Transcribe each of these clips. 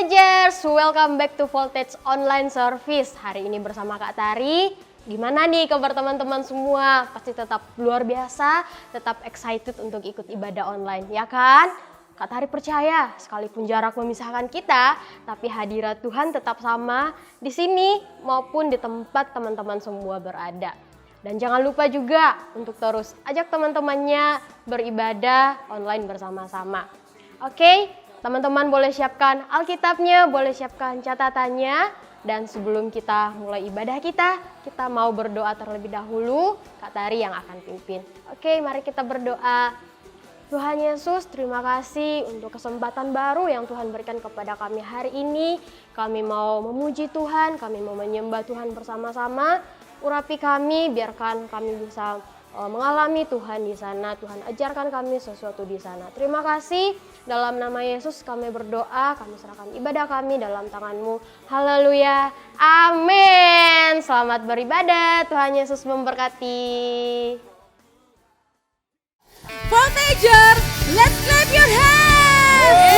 Voltagers, welcome back to Voltage Online Service. Hari ini bersama Kak Tari. Gimana nih kabar teman-teman semua? Pasti tetap luar biasa, tetap excited untuk ikut ibadah online, ya kan? Kak Tari percaya, sekalipun jarak memisahkan kita, tapi hadirat Tuhan tetap sama di sini maupun di tempat teman-teman semua berada. Dan jangan lupa juga untuk terus ajak teman-temannya beribadah online bersama-sama. Oke? Teman-teman boleh siapkan Alkitabnya, boleh siapkan catatannya. Dan sebelum kita mulai ibadah kita mau berdoa terlebih dahulu. Kak Tari yang akan pimpin. Oke, mari kita berdoa. Tuhan Yesus, terima kasih untuk kesempatan baru yang Tuhan berikan kepada kami hari ini. Kami mau memuji Tuhan, kami mau menyembah Tuhan bersama-sama. Urapi kami, biarkan kami bisa mengalami Tuhan di sana. Tuhan ajarkan kami sesuatu di sana. Terima kasih. Dalam nama Yesus kami berdoa, kami serahkan ibadah kami dalam tangan-Mu. Haleluya. Amin. Selamat beribadah. Tuhan Yesus memberkati. Voltager, let's clap your hands.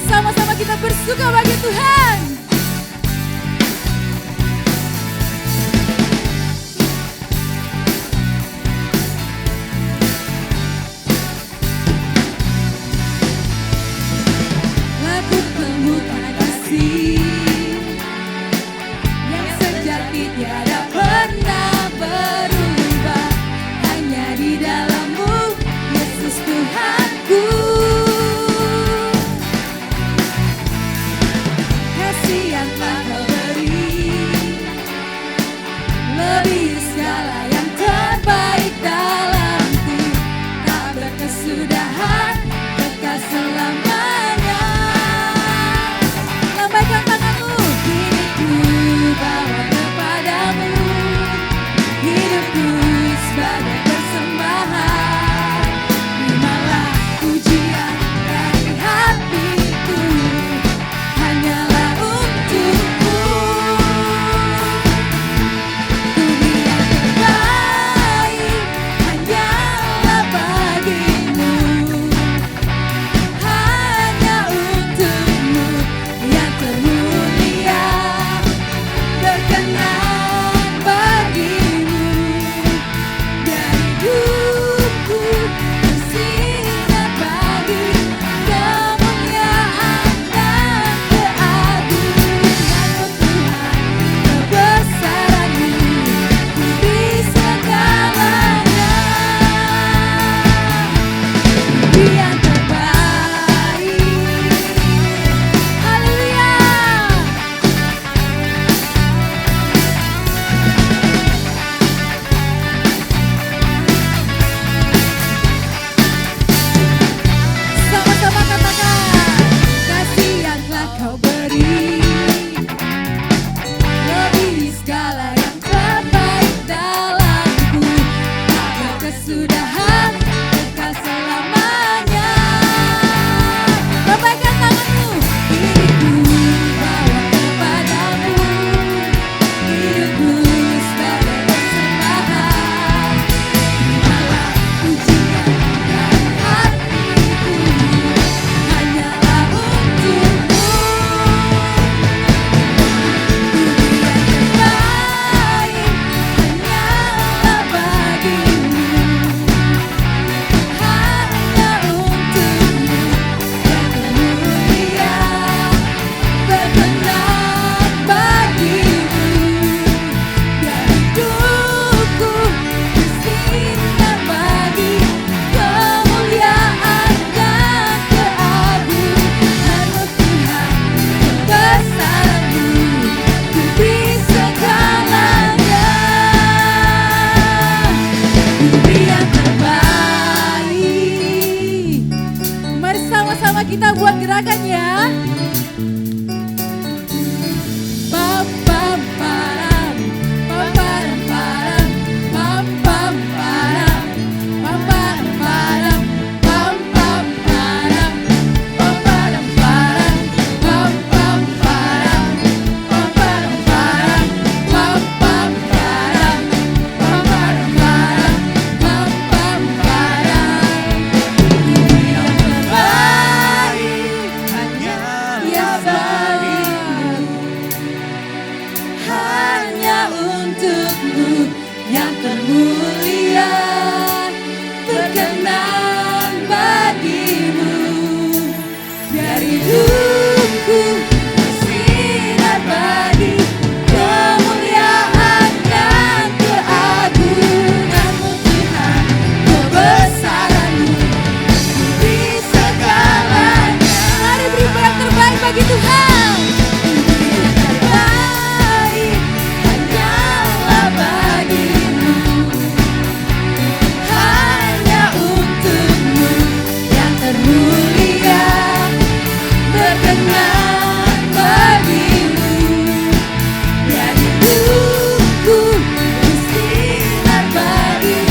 Sama-sama kita bersuka bagi Tuhan. Lagu pemuka kasih yang sejati tiada pernah berubah, hanya di dalam-Mu Yesus Tuhanku. Kasih yang telah Kau beri lebih segala yang terbaik dalamku, tak berkesudahan, kekal selamanya. Lambaikan tanganmu, hidupku bawa kepadamu, hidupku sebagai persembahan. Terimalah pujian dari hatiku, hanyalah untukmu. Bumi yang terbaik hanyalah bagimu, hanya untukmu yang termulia, berkenan bagimu. Dari hidupku bersinar bagi kemuliaan dan keagungan-Mu Tuhan. Kebesaran-Mu di segalanya. Bumi yang terbaik. Haleluya. Sama-sama katakan, kasih yang telah Kau beri lebih segala yang terbaik dalamku, tak berkesudahan, kekal selamanya. Lambaikan tanganmu, hidupku bawa kepadamu, hidupku sebagai persembahan. Terimalah pujian dari hatiku, hanyalah untukmu. Bumi yang terbaik hanyalah bagimu, hanya untukmu yang termulia, berkenan bagimu. Dari hidupku bersinar bagi kemuliaan dan keagungan-Mu Tuhan. Kebesaran-Mu di segalanya. Bumi yang terbaik. Mari sama-sama kita buat gerakan ya. Pam pam param, pam param param, pam pam param, pam param param, pam pam param, pam param param, pam pam param, pam param param, pam pam param, pam param param, pam pam param. Bumi yang bagi Tuhan. Terbaik hanyalah bagimu, hanya untukmu yang termulia, berkenan bagimu. Ya hidupku bersinar bagi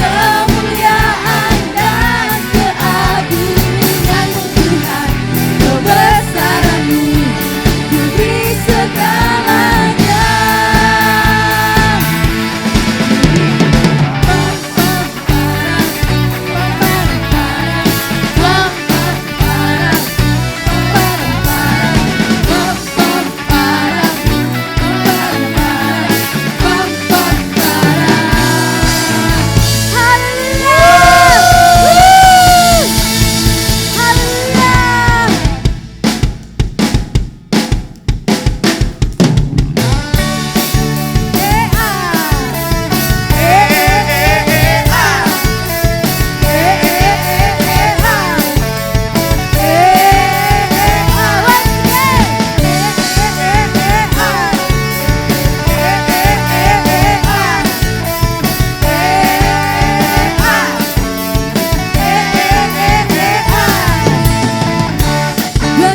kemuliaan dan keagungan-Mu Tuhan. Kebesaran-Mu ku beri segalanya.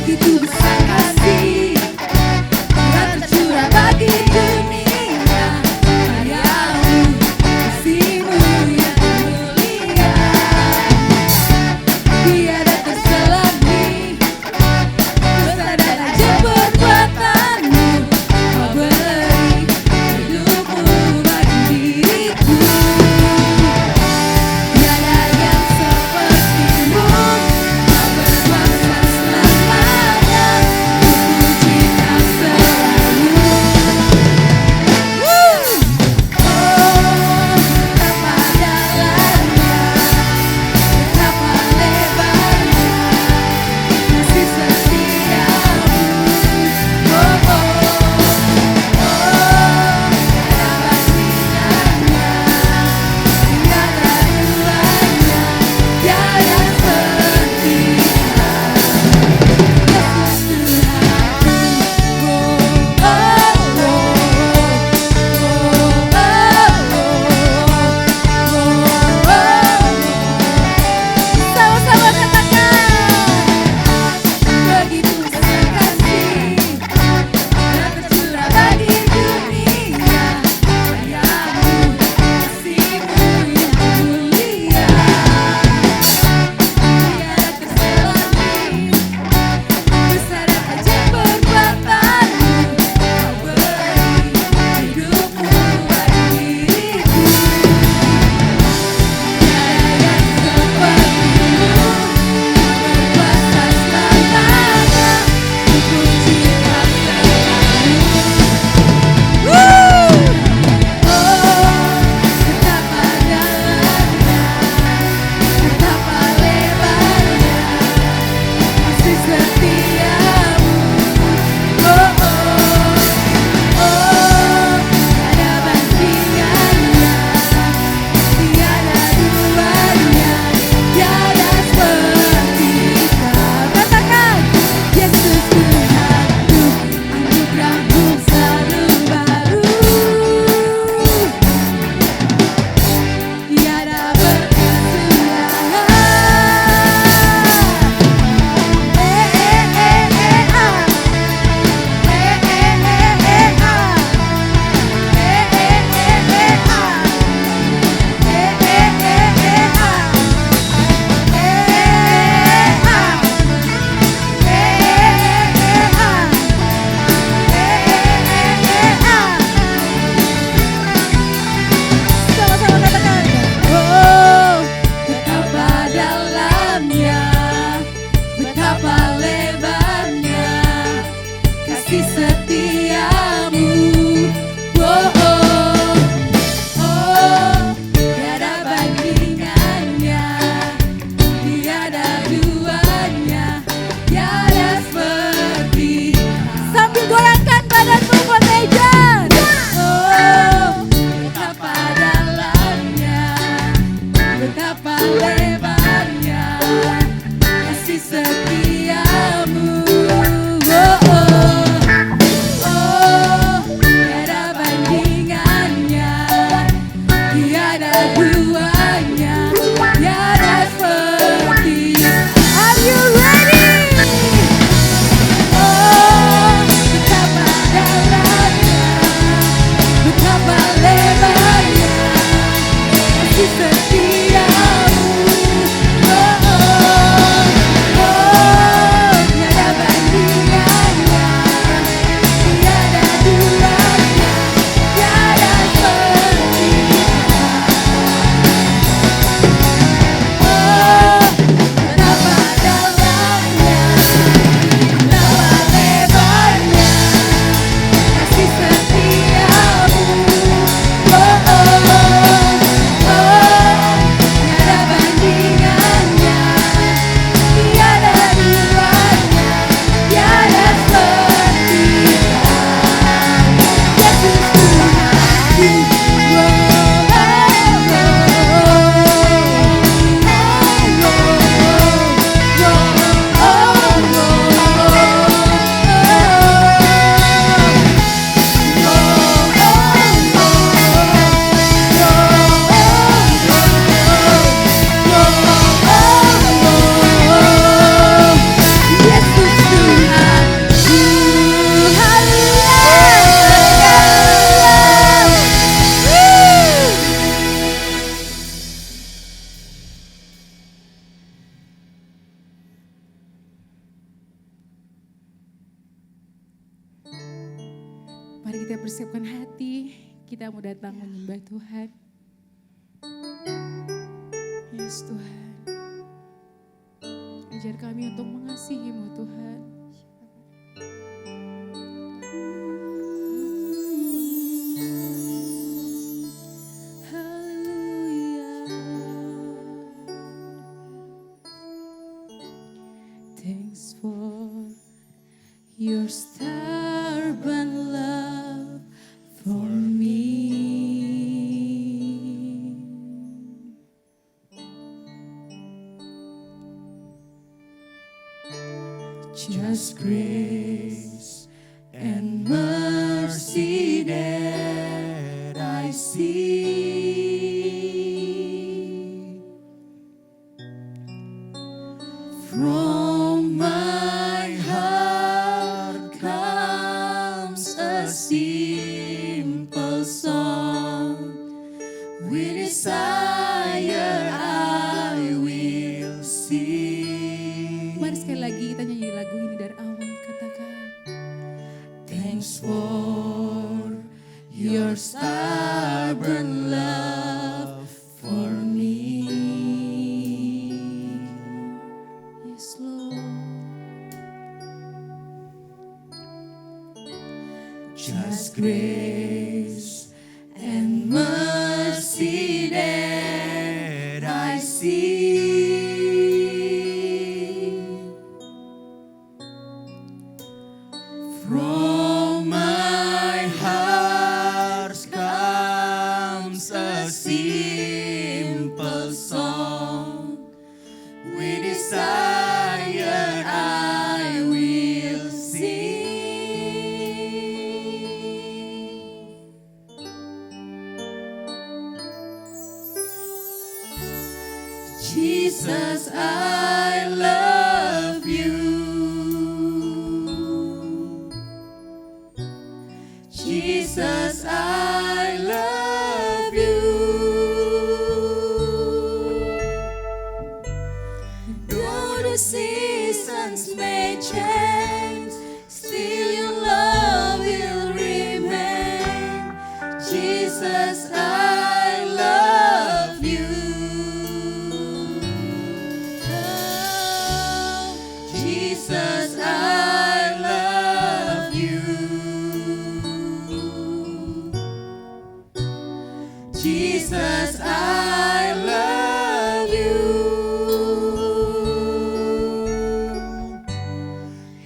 Begitu besar kasih yang tercurah bagi dunia, karya-Mu, kasih-Mu yang mulia, tiada terselami, besar dan ajaib perbuatan-Mu. Kau beri hidup-Mu bagi diriku, tiada yang seperti-Mu. Kau berkuasa selamanya, Mari kita persiapkan hati, kita mau datang menyembah Tuhan. Yes Tuhan, ajar kami untuk mengasihi-Mu Tuhan. Thanks for your starburn love for me. Just grace and mercy that I see. From my heart comes a simple song. With desire I will sing. Mari sekali lagi kita nyanyi lagu ini dari awal, katakan. Thanks for your stubborn love for me. Yes, Lord. Just grace and mercy that I see. From my heart comes a simple song. With desire I will sing. Jesus, I love you. Jesus, I love you. Though the seasons may change, still your love will remain. Jesus, I love you. Oh, Jesus, I love you. Jesus, I love you.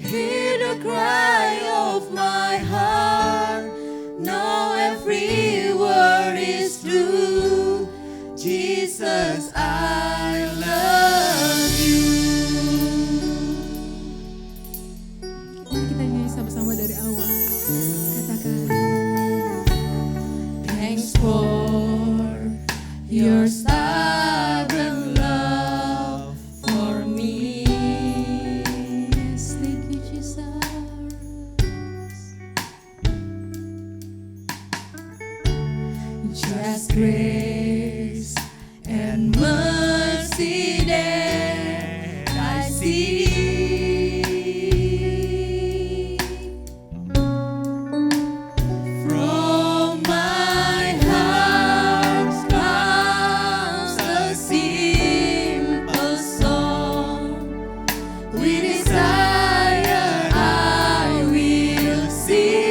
Hear the cry of my heart. Know every word is true. Jesus, I love you. Mari kita nyanyi sama-sama dari awal. Katakan. Thanks for your stubborn love for me. Yes, thank you, Jesus. Just grace and mercy that I see. From my heart comes a simple song. With desire I will sing.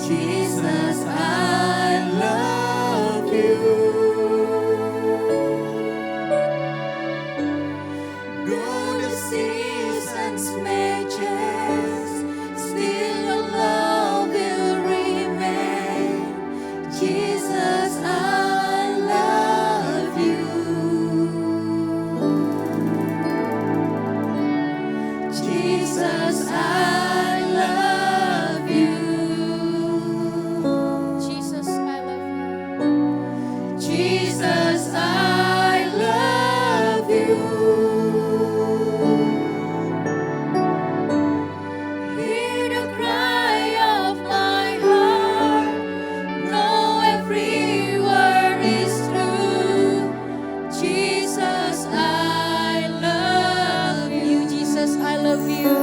Jesus, I love you. Though the seasons may change, still your love will remain. Jesus, I love you. Jesus, I love you. Jesus, I love you. Jesus, I love you. Hear the cry of my heart. Know every word is true. Jesus, I love you. Jesus, I love you.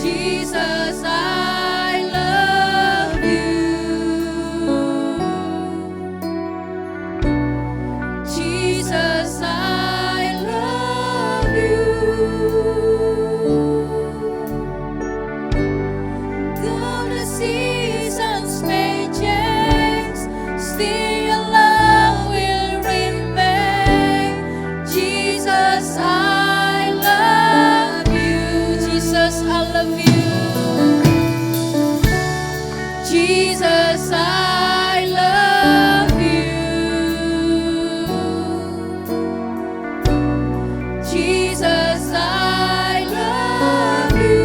Jesus, I love you. Jesus, I love you. Though the seasons may change, still your love will remain. Jesus, I love you. Jesus, I love you. Jesus, I love you. Jesus, I love you.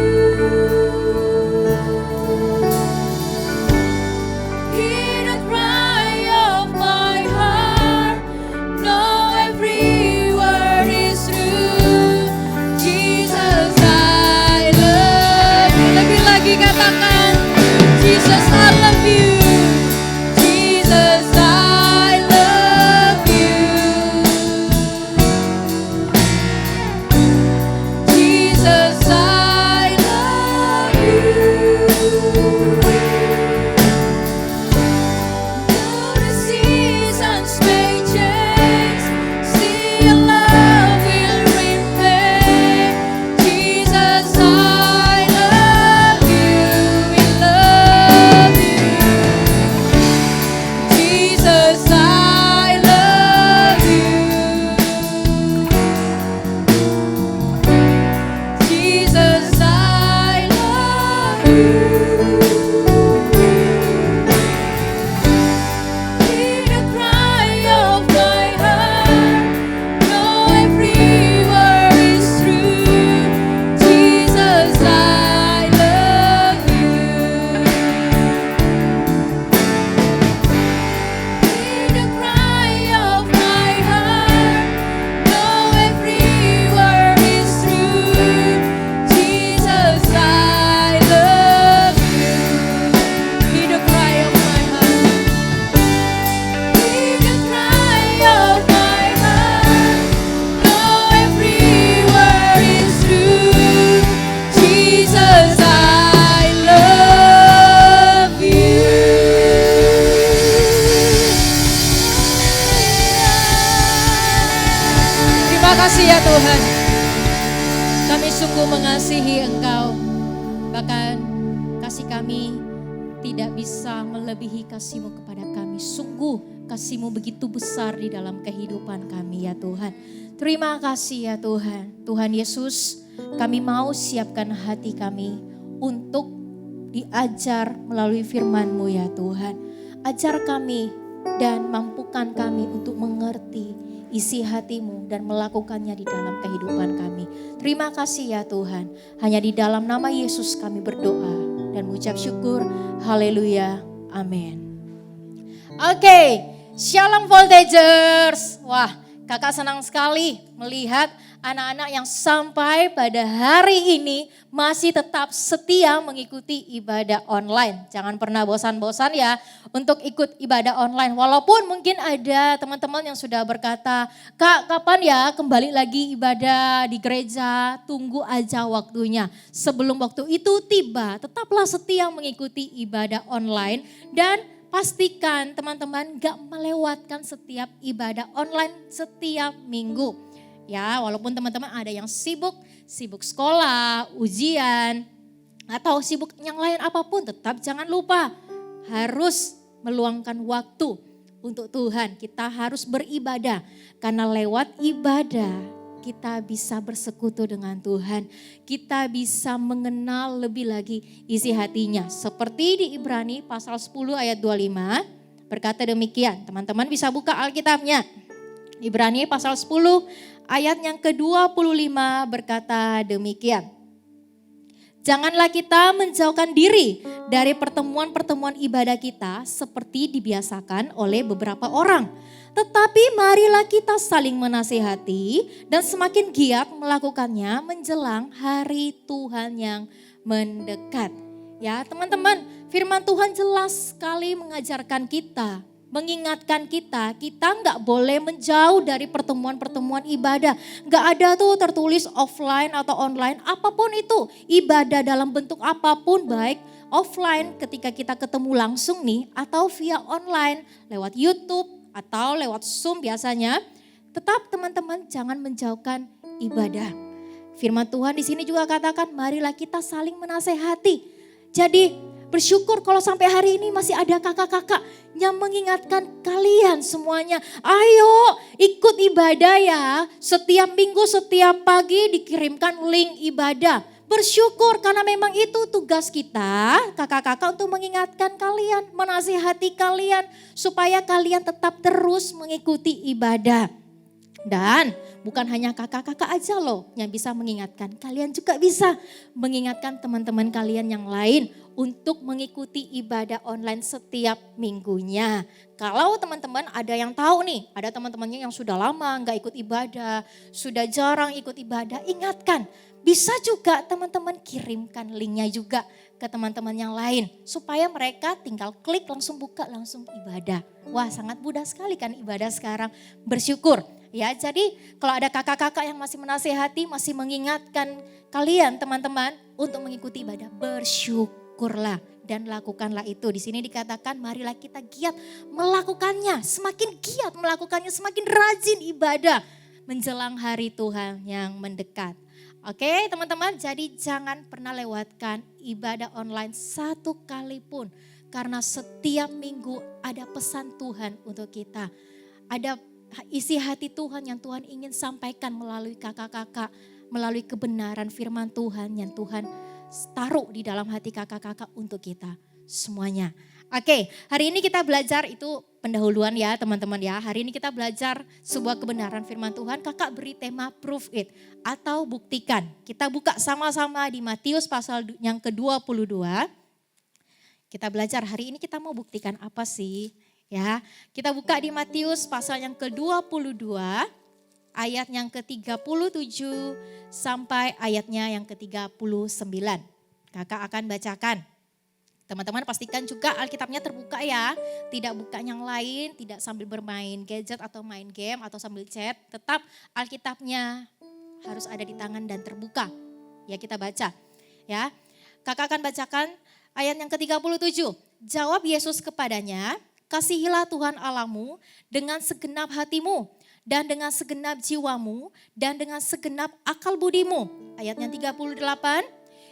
Hear the cry of my heart. Know every word is true. Jesus, I love you. Lebih lagi katakan, Jesus, I love you. Jesus, I love you. Jesus, I love you. Though the seasons may change, still your love will remain. Jesus, I love you. We love you. Jesus, I love you. Jesus, I love you. Hear the cry of my heart. Know every word is true. Jesus, I love you. Hear the cry of my heart. Know every word is true. Jesus, I love you. Hear the cry of my heart. Hear the cry of my heart. Know every word is true. Jesus, I love you. Terima kasih ya Tuhan. Kami sungguh mengasihi Engkau. Bahkan kasih kami tidak bisa melebihi kasih-Mu kepada kami. Sungguh kasih-Mu begitu besar di dalam kehidupan kami ya Tuhan. Terima kasih ya Tuhan. Tuhan Yesus, kami mau siapkan hati kami untuk diajar melalui firman-Mu ya Tuhan. Ajar kami dan mampukan kami untuk mengerti isi hati-Mu dan melakukannya di dalam kehidupan kami. Terima kasih ya Tuhan. Hanya di dalam nama Yesus kami berdoa dan mengucap syukur. Haleluya. Amin. Oke, Shalom Voltagers. Wah, kakak senang sekali melihat anak-anak yang sampai pada hari ini masih tetap setia mengikuti ibadah online. Jangan pernah bosan-bosan ya untuk ikut ibadah online. Walaupun mungkin ada teman-teman yang sudah berkata, Kak kapan ya kembali lagi ibadah di gereja, tunggu aja waktunya. Sebelum waktu itu tiba, tetaplah setia mengikuti ibadah online dan pastikan teman-teman gak melewatkan setiap ibadah online setiap minggu. Ya, walaupun teman-teman ada yang sibuk sekolah, ujian, atau sibuk yang lain apapun, tetap jangan lupa harus meluangkan waktu untuk Tuhan. Kita harus beribadah karena lewat ibadah kita bisa bersekutu dengan Tuhan. Kita bisa mengenal lebih lagi isi hatinya. Seperti di Ibrani pasal 10 ayat 25 berkata demikian. Teman-teman bisa buka Alkitabnya. Ibrani pasal 10 ayat yang ke-25 berkata demikian. Janganlah kita menjauhkan diri dari pertemuan-pertemuan ibadah kita seperti dibiasakan oleh beberapa orang. Tetapi marilah kita saling menasihati dan semakin giat melakukannya menjelang hari Tuhan yang mendekat. Ya teman-teman, firman Tuhan jelas sekali mengajarkan kita, mengingatkan kita nggak boleh menjauh dari pertemuan-pertemuan ibadah. Nggak ada tuh tertulis offline atau online, apapun itu. Ibadah dalam bentuk apapun, baik offline ketika kita ketemu langsung nih, atau via online lewat YouTube atau lewat Zoom biasanya. Tetap teman-teman jangan menjauhkan ibadah. Firman Tuhan di sini juga katakan marilah kita saling menasehati. Jadi bersyukur kalau sampai hari ini masih ada kakak-kakak yang mengingatkan kalian semuanya. Ayo ikut ibadah ya. Setiap minggu, setiap pagi dikirimkan link ibadah. Bersyukur karena memang itu tugas kita kakak-kakak untuk mengingatkan kalian, menasihati kalian. Supaya kalian tetap terus mengikuti ibadah. Dan bukan hanya kakak-kakak aja loh yang bisa mengingatkan. Kalian juga bisa mengingatkan teman-teman kalian yang lain untuk mengikuti ibadah online setiap minggunya. Kalau teman-teman ada yang tahu nih, ada teman-temannya yang sudah lama nggak ikut ibadah, sudah jarang ikut ibadah, ingatkan. Bisa juga teman-teman kirimkan linknya juga ke teman-teman yang lain. Supaya mereka tinggal klik langsung buka langsung ibadah. Wah sangat mudah sekali kan ibadah sekarang. Bersyukur. Ya, jadi kalau ada kakak-kakak yang masih menasehati, masih mengingatkan kalian teman-teman untuk mengikuti ibadah, bersyukurlah dan lakukanlah itu. Di sini dikatakan marilah kita giat melakukannya, semakin giat melakukannya, semakin rajin ibadah menjelang hari Tuhan yang mendekat. Oke teman-teman, jadi jangan pernah lewatkan ibadah online satu kali pun. Karena setiap minggu ada pesan Tuhan untuk kita. Ada isi hati Tuhan yang Tuhan ingin sampaikan melalui kakak-kakak, melalui kebenaran firman Tuhan yang Tuhan taruh di dalam hati kakak-kakak untuk kita semuanya. Oke, hari ini kita belajar itu pendahuluan ya teman-teman ya. Hari ini kita belajar sebuah kebenaran firman Tuhan. Kakak beri tema prove it atau buktikan. Kita buka sama-sama di Matius pasal yang ke-22. Kita belajar hari ini kita mau buktikan apa sih? Ya, kita buka di Matius pasal yang ke-22 ayat yang ke-37 sampai ayatnya yang ke-39. Kakak akan bacakan. Teman-teman pastikan juga Alkitabnya terbuka ya. Tidak buka yang lain, tidak sambil bermain gadget atau main game atau sambil chat. Tetap Alkitabnya harus ada di tangan dan terbuka. Ya kita baca ya. Kakak akan bacakan ayat yang ke-37. Jawab Yesus kepadanya, kasihilah Tuhan Allahmu dengan segenap hatimu dan dengan segenap jiwamu dan dengan segenap akal budimu. Ayat yang 38,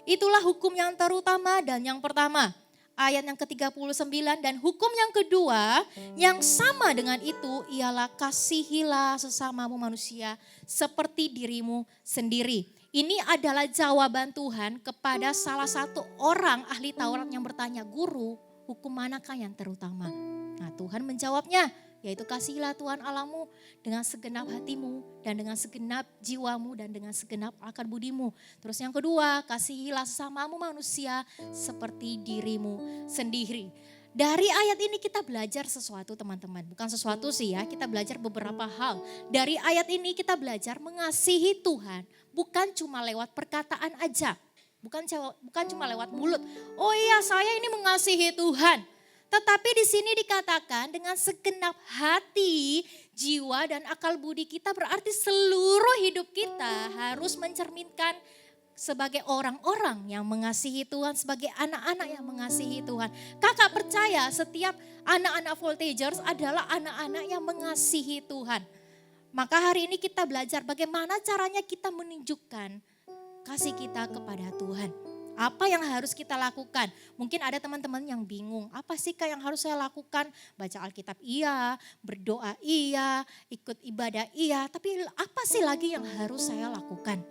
itulah hukum yang terutama dan yang pertama. Ayat yang ke-39 dan hukum yang kedua yang sama dengan itu ialah kasihilah sesamamu manusia seperti dirimu sendiri. Ini adalah jawaban Tuhan kepada salah satu orang ahli Taurat yang bertanya, guru hukum manakah yang terutama? Nah Tuhan menjawabnya, yaitu kasihilah Tuhan Allahmu dengan segenap hatimu dan dengan segenap jiwamu dan dengan segenap akal budimu. Terus yang kedua, kasihilah sesamamu manusia seperti dirimu sendiri. Dari ayat ini kita belajar sesuatu teman-teman. Bukan sesuatu sih ya, kita belajar beberapa hal. Dari ayat ini kita belajar mengasihi Tuhan bukan cuma lewat perkataan aja. Bukan cuma lewat mulut. Oh iya saya ini mengasihi Tuhan. Tetapi di sini dikatakan dengan segenap hati, jiwa dan akal budi kita, berarti seluruh hidup kita harus mencerminkan sebagai orang-orang yang mengasihi Tuhan, sebagai anak-anak yang mengasihi Tuhan. Kakak percaya setiap anak-anak Voltagers adalah anak-anak yang mengasihi Tuhan. Maka hari ini kita belajar bagaimana caranya kita menunjukkan kasih kita kepada Tuhan. Apa yang harus kita lakukan? Mungkin ada teman-teman yang bingung, apa sih Kak yang harus saya lakukan? Baca Alkitab iya, berdoa iya, ikut ibadah iya, tapi apa sih lagi yang harus saya lakukan?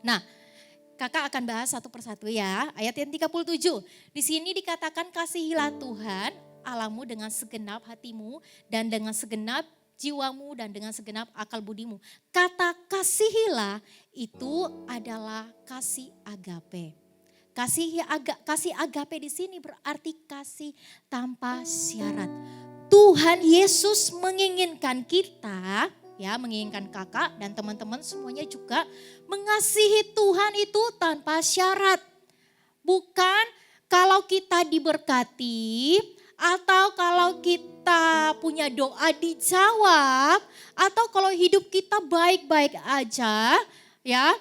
Nah, Kakak akan bahas satu persatu ya. Ayat yang 37. Di sini dikatakan kasihilah Tuhan Allahmu dengan segenap hatimu dan dengan segenap jiwamu dan dengan segenap akal budimu. Kata kasihilah itu adalah kasih agape. Kasih agape di sini berarti kasih tanpa syarat. Tuhan Yesus menginginkan kita, ya menginginkan kakak dan teman-teman semuanya juga mengasihi Tuhan itu tanpa syarat. Bukan kalau kita diberkati atau kalau kita punya doa dijawab atau kalau hidup kita baik-baik aja, ya.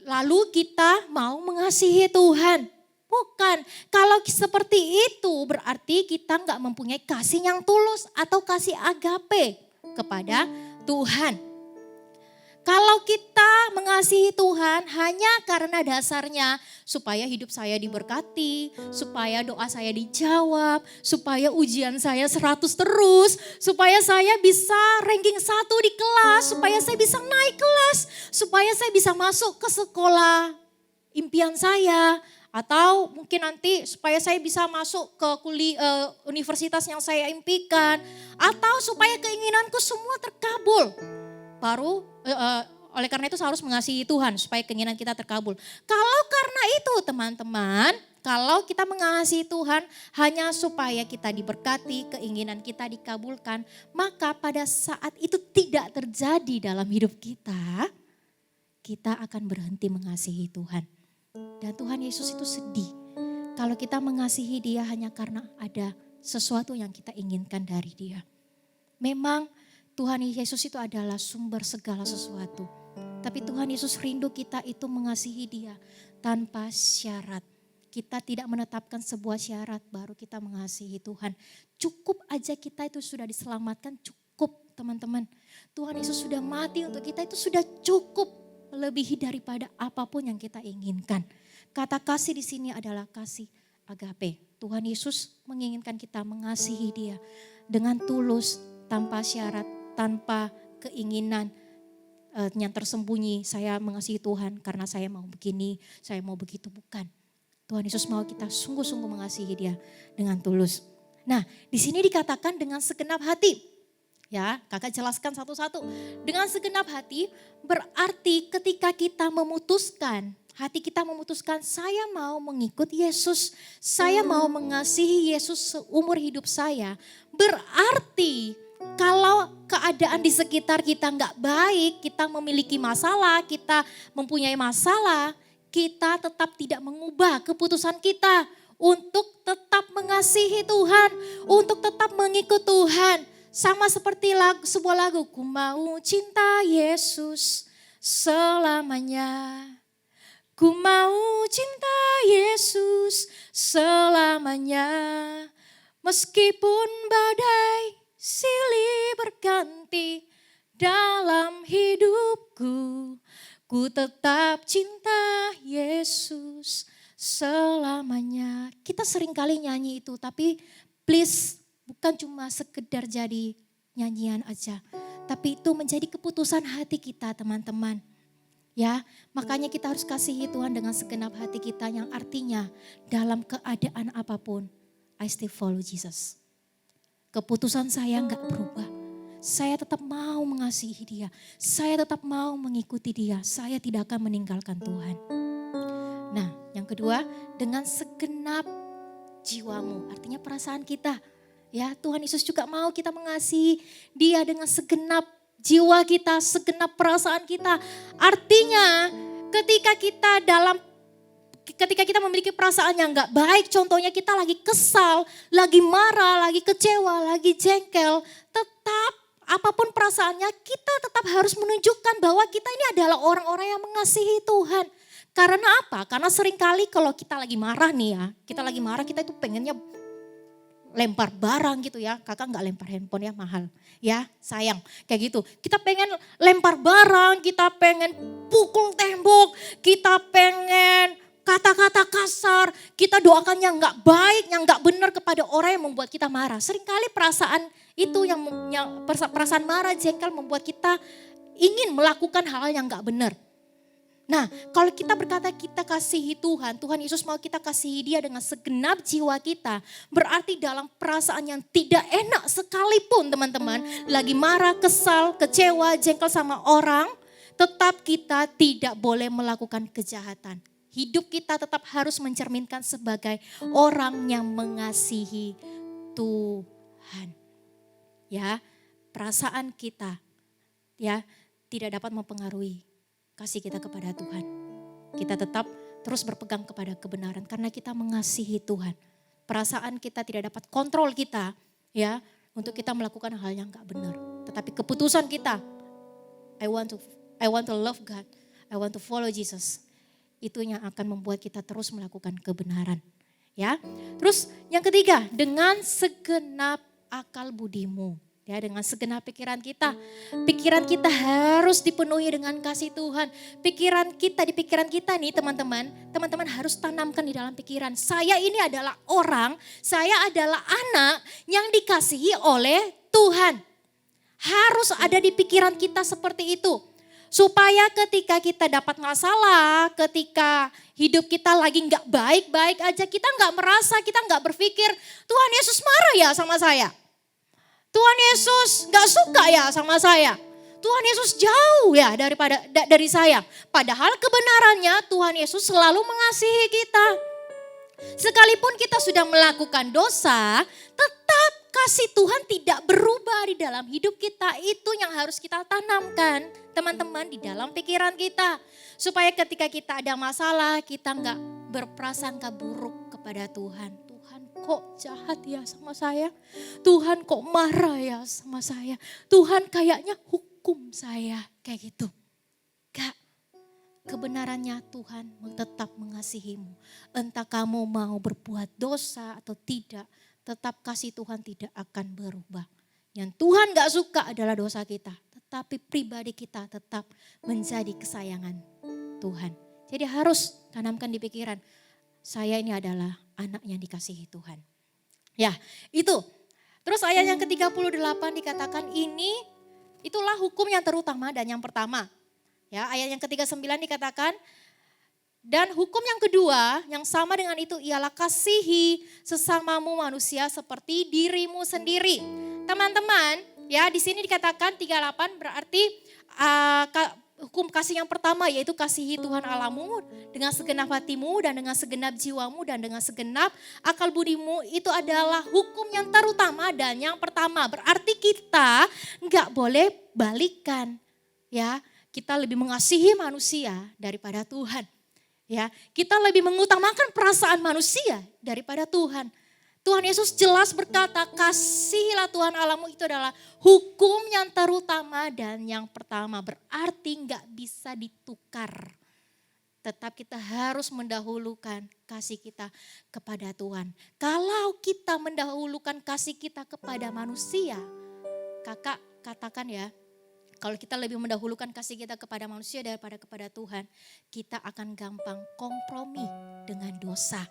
Lalu kita mau mengasihi Tuhan. Bukan, kalau seperti itu berarti kita nggak mempunyai kasih yang tulus atau kasih agape kepada Tuhan. Kalau kita mengasihi Tuhan hanya karena dasarnya supaya hidup saya diberkati, supaya doa saya dijawab, supaya ujian saya 100 terus, supaya saya bisa ranking 1 di kelas, supaya saya bisa naik kelas, supaya saya bisa masuk ke sekolah impian saya, atau mungkin nanti supaya saya bisa masuk ke universitas yang saya impikan, atau supaya keinginanku semua terkabul. Baru oleh karena itu harus mengasihi Tuhan supaya keinginan kita terkabul. Kalau karena itu teman-teman, kalau kita mengasihi Tuhan hanya supaya kita diberkati, keinginan kita dikabulkan, maka pada saat itu tidak terjadi dalam hidup kita, kita akan berhenti mengasihi Tuhan. Dan Tuhan Yesus itu sedih kalau kita mengasihi Dia hanya karena ada sesuatu yang kita inginkan dari Dia. Memang Tuhan Yesus itu adalah sumber segala sesuatu. Tapi Tuhan Yesus rindu kita itu mengasihi Dia tanpa syarat. Kita tidak menetapkan sebuah syarat baru kita mengasihi Tuhan. Cukup aja kita itu sudah diselamatkan, cukup teman-teman. Tuhan Yesus sudah mati untuk kita, itu sudah cukup melebihi daripada apapun yang kita inginkan. Kata kasih di sini adalah kasih agape. Tuhan Yesus menginginkan kita mengasihi Dia dengan tulus, tanpa syarat, tanpa keinginan yang tersembunyi. Saya mengasihi Tuhan karena saya mau begini, saya mau begitu, bukan. Tuhan Yesus mau kita sungguh-sungguh mengasihi Dia dengan tulus. Nah, di sini dikatakan dengan segenap hati. Ya, kakak jelaskan satu-satu. Dengan segenap hati berarti ketika kita memutuskan, hati kita memutuskan saya mau mengikut Yesus, saya mau mengasihi Yesus seumur hidup saya. Berarti kalau keadaan di sekitar kita nggak baik, kita memiliki masalah, kita mempunyai masalah, kita tetap tidak mengubah keputusan kita untuk tetap mengasihi Tuhan, untuk tetap mengikut Tuhan. Sama seperti sebuah lagu, ku mau cinta Yesus selamanya. Ku mau cinta Yesus selamanya. Meskipun badai silih berganti dalam hidupku, ku tetap cinta Yesus selamanya. Kita seringkali nyanyi itu, tapi please bukan cuma sekedar jadi nyanyian aja, tapi itu menjadi keputusan hati kita teman-teman. Ya, makanya kita harus kasihi Tuhan dengan segenap hati kita, yang artinya dalam keadaan apapun, I still follow Jesus. Keputusan saya enggak berubah. Saya tetap mau mengasihi Dia. Saya tetap mau mengikuti Dia. Saya tidak akan meninggalkan Tuhan. Nah, yang kedua, dengan segenap jiwamu, artinya perasaan kita. Ya, Tuhan Yesus juga mau kita mengasihi Dia dengan segenap jiwa kita, segenap perasaan kita. Artinya ketika kita memiliki perasaan yang gak baik, contohnya kita lagi kesal, lagi marah, lagi kecewa, lagi jengkel, tetap apapun perasaannya kita tetap harus menunjukkan bahwa kita ini adalah orang-orang yang mengasihi Tuhan. Karena apa? Karena seringkali kalau kita lagi marah nih ya, kita itu pengennya lempar barang gitu ya. Kakak gak lempar handphone ya, mahal. Ya sayang kayak gitu. Kita pengen lempar barang, kita pengen pukul tembok, kita pengen kata-kata kasar, kita doakan yang nggak baik, yang nggak benar kepada orang yang membuat kita marah. Seringkali perasaan itu perasaan marah, jengkel membuat kita ingin melakukan hal yang nggak benar. Nah, kalau kita berkata kita kasihi Tuhan, Tuhan Yesus mau kita kasihi dia dengan segenap jiwa kita. Berarti dalam perasaan yang tidak enak sekalipun teman-teman, lagi marah, kesal, kecewa, jengkel sama orang, tetap kita tidak boleh melakukan kejahatan. Hidup kita tetap harus mencerminkan sebagai orang yang mengasihi Tuhan. Ya, perasaan kita ya tidak dapat mempengaruhi kasih kita kepada Tuhan. Kita tetap terus berpegang kepada kebenaran karena kita mengasihi Tuhan. Perasaan kita tidak dapat kontrol kita ya untuk kita melakukan hal yang gak benar. Tetapi keputusan kita, I want to love God, I want to follow Jesus. Itu yang akan membuat kita terus melakukan kebenaran. Ya. Terus yang ketiga, dengan segenap akal budimu. Ya, dengan segenap pikiran kita. Pikiran kita harus dipenuhi dengan kasih Tuhan. Di pikiran kita nih teman-teman harus tanamkan di dalam pikiran. Saya ini adalah orang, saya adalah anak yang dikasihi oleh Tuhan. Harus ada di pikiran kita seperti itu. Supaya ketika kita dapat masalah, ketika hidup kita lagi gak baik-baik aja, kita gak merasa, kita gak berpikir, Tuhan Yesus marah ya sama saya. Tuhan Yesus gak suka ya sama saya. Tuhan Yesus jauh ya dari saya. Padahal kebenarannya Tuhan Yesus selalu mengasihi kita. Sekalipun kita sudah melakukan dosa, tetap kasih Tuhan tidak berubah di dalam hidup kita. Itu yang harus kita tanamkan teman-teman di dalam pikiran kita. Supaya ketika kita ada masalah, kita gak berprasangka buruk kepada Tuhan. Kok jahat ya sama saya? Tuhan kok marah ya sama saya? Tuhan kayaknya hukum saya kayak gitu. Gak, kebenarannya Tuhan tetap mengasihimu. Entah kamu mau berbuat dosa atau tidak, tetap kasih Tuhan tidak akan berubah. Yang Tuhan gak suka adalah dosa kita, tetapi pribadi kita tetap menjadi kesayangan Tuhan. Jadi harus tanamkan di pikiran, saya ini adalah anak yang dikasihi Tuhan. Ya, itu. Terus ayat yang ke-38 dikatakan itulah hukum yang terutama dan yang pertama. Ya, ayat yang ke-39 dikatakan, dan hukum yang kedua yang sama dengan itu ialah kasihi sesamamu manusia seperti dirimu sendiri. Teman-teman, ya di sini dikatakan 38 berarti hukum kasih yang pertama yaitu kasihi Tuhan Allahmu dengan segenap hatimu dan dengan segenap jiwamu dan dengan segenap akal budimu. Itu adalah hukum yang terutama dan yang pertama. Berarti kita nggak boleh balikan, ya. Kita lebih mengasihi manusia daripada Tuhan, ya. Kita lebih mengutamakan perasaan manusia daripada Tuhan. Tuhan Yesus jelas berkata, kasihilah Tuhan Allahmu, itu adalah hukum yang terutama dan yang pertama. Berarti nggak bisa ditukar. Tetap kita harus mendahulukan kasih kita kepada Tuhan. Kalau kita mendahulukan kasih kita kepada manusia, kakak katakan ya, kalau kita lebih mendahulukan kasih kita kepada manusia daripada kepada Tuhan, kita akan gampang kompromi dengan dosa.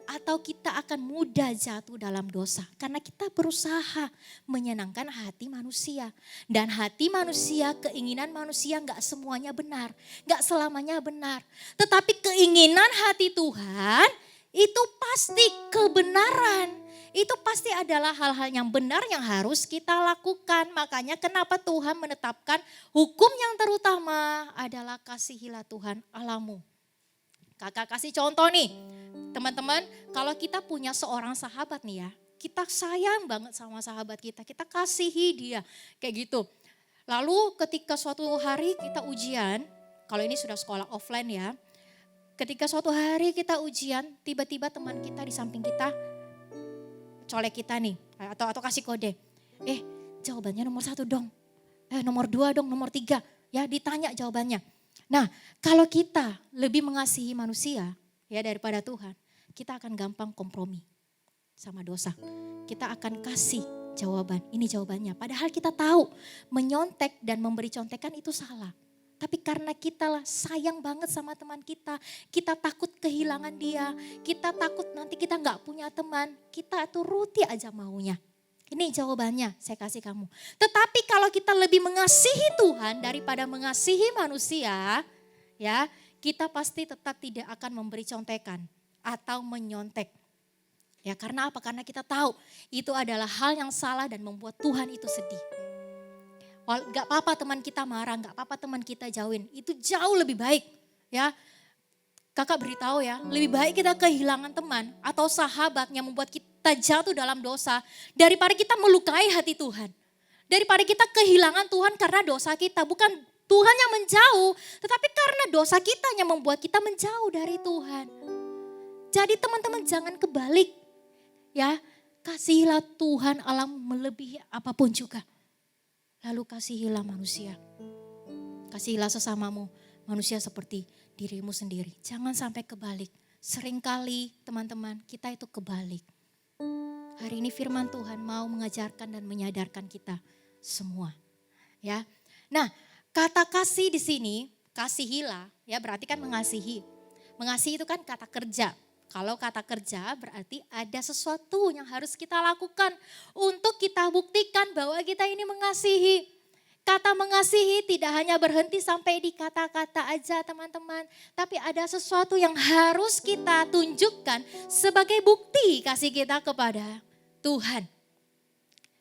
Atau kita akan mudah jatuh dalam dosa. Karena kita berusaha menyenangkan hati manusia. Dan hati manusia, keinginan manusia gak semuanya benar. Gak selamanya benar. Tetapi keinginan hati Tuhan itu pasti kebenaran. Itu pasti adalah hal-hal yang benar yang harus kita lakukan. Makanya kenapa Tuhan menetapkan hukum yang terutama adalah kasihilah Tuhan Allahmu. Kakak kasih contoh nih, teman-teman, kalau kita punya seorang sahabat nih ya, kita sayang banget sama sahabat kita kasihi dia, kayak gitu. Lalu ketika suatu hari kita ujian, kalau ini sudah sekolah offline ya, ketika suatu hari kita ujian, tiba-tiba teman kita di samping kita, colek kita nih, atau kasih kode, jawabannya nomor 1 dong, nomor 2 dong, nomor 3, ya ditanya jawabannya. Nah, kalau kita lebih mengasihi manusia ya daripada Tuhan, kita akan gampang kompromi sama dosa. Kita akan kasih jawaban, ini jawabannya. Padahal kita tahu menyontek dan memberi contekan itu salah. Tapi karena kita lah sayang banget sama teman kita takut kehilangan dia, kita takut nanti kita gak punya teman, kita turuti aja maunya. Ini jawabannya saya kasih kamu. Tetapi kalau kita lebih mengasihi Tuhan daripada mengasihi manusia, ya kita pasti tetap tidak akan memberi contekan atau menyontek. Ya karena apa? Karena kita tahu itu adalah hal yang salah dan membuat Tuhan itu sedih. Gak apa-apa teman kita marah, gak apa-apa teman kita jauhin. Itu jauh lebih baik. Ya, kakak beritahu ya, lebih baik kita kehilangan teman atau sahabat yang membuat kita jatuh dalam dosa daripada kita melukai hati Tuhan. Daripada kita kehilangan Tuhan karena dosa kita. Bukan Tuhan yang menjauh, tetapi karena dosa kita yang membuat kita menjauh dari Tuhan. Jadi teman-teman jangan kebalik. Ya, kasihilah Tuhan Allah melebihi apapun juga. Lalu kasihilah manusia. Kasihilah sesamamu, manusia seperti dirimu sendiri. Jangan sampai kebalik. Seringkali teman-teman kita itu kebalik. Hari ini firman Tuhan mau mengajarkan dan menyadarkan kita semua. Ya. Nah, kata kasih di sini, kasihilah, ya berarti kan mengasihi. Mengasihi itu kan kata kerja. Kalau kata kerja berarti ada sesuatu yang harus kita lakukan untuk kita buktikan bahwa kita ini mengasihi. Kata mengasihi tidak hanya berhenti sampai di kata-kata aja teman-teman. Tapi ada sesuatu yang harus kita tunjukkan sebagai bukti kasih kita kepada Tuhan.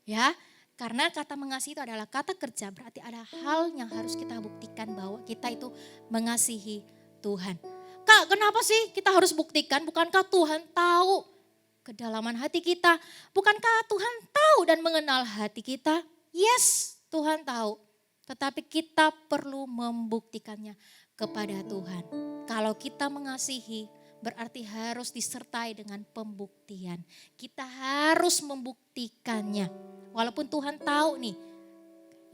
Ya, karena kata mengasihi itu adalah kata kerja, berarti ada hal yang harus kita buktikan bahwa kita itu mengasihi Tuhan. Kak, kenapa sih kita harus buktikan? Bukankah Tuhan tahu kedalaman hati kita? Bukankah Tuhan tahu dan mengenal hati kita? Yes, Tuhan tahu. Tetapi kita perlu membuktikannya kepada Tuhan. Kalau kita mengasihi, berarti harus disertai dengan pembuktian. Kita harus membuktikannya. Walaupun Tuhan tahu nih,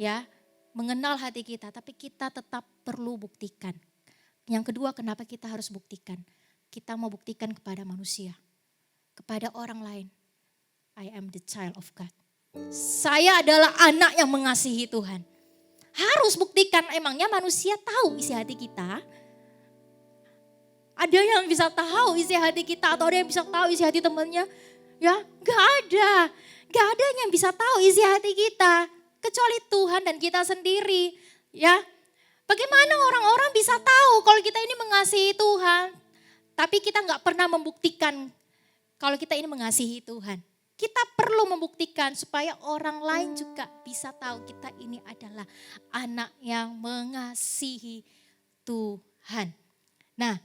ya, mengenal hati kita, tapi kita tetap perlu buktikan. Yang kedua, kenapa kita harus buktikan? Kita mau buktikan kepada manusia, kepada orang lain. I am the child of God. Saya adalah anak yang mengasihi Tuhan. Harus buktikan, emangnya manusia tahu isi hati kita? Ada yang bisa tahu isi hati kita atau ada yang bisa tahu isi hati temannya? Ya, gak ada. Gak ada yang bisa tahu isi hati kita. Kecuali Tuhan dan kita sendiri. Ya, bagaimana orang-orang bisa tahu kalau kita ini mengasihi Tuhan, tapi kita nggak pernah membuktikan kalau kita ini mengasihi Tuhan. Kita perlu membuktikan supaya orang lain juga bisa tahu kita ini adalah anak yang mengasihi Tuhan. Nah,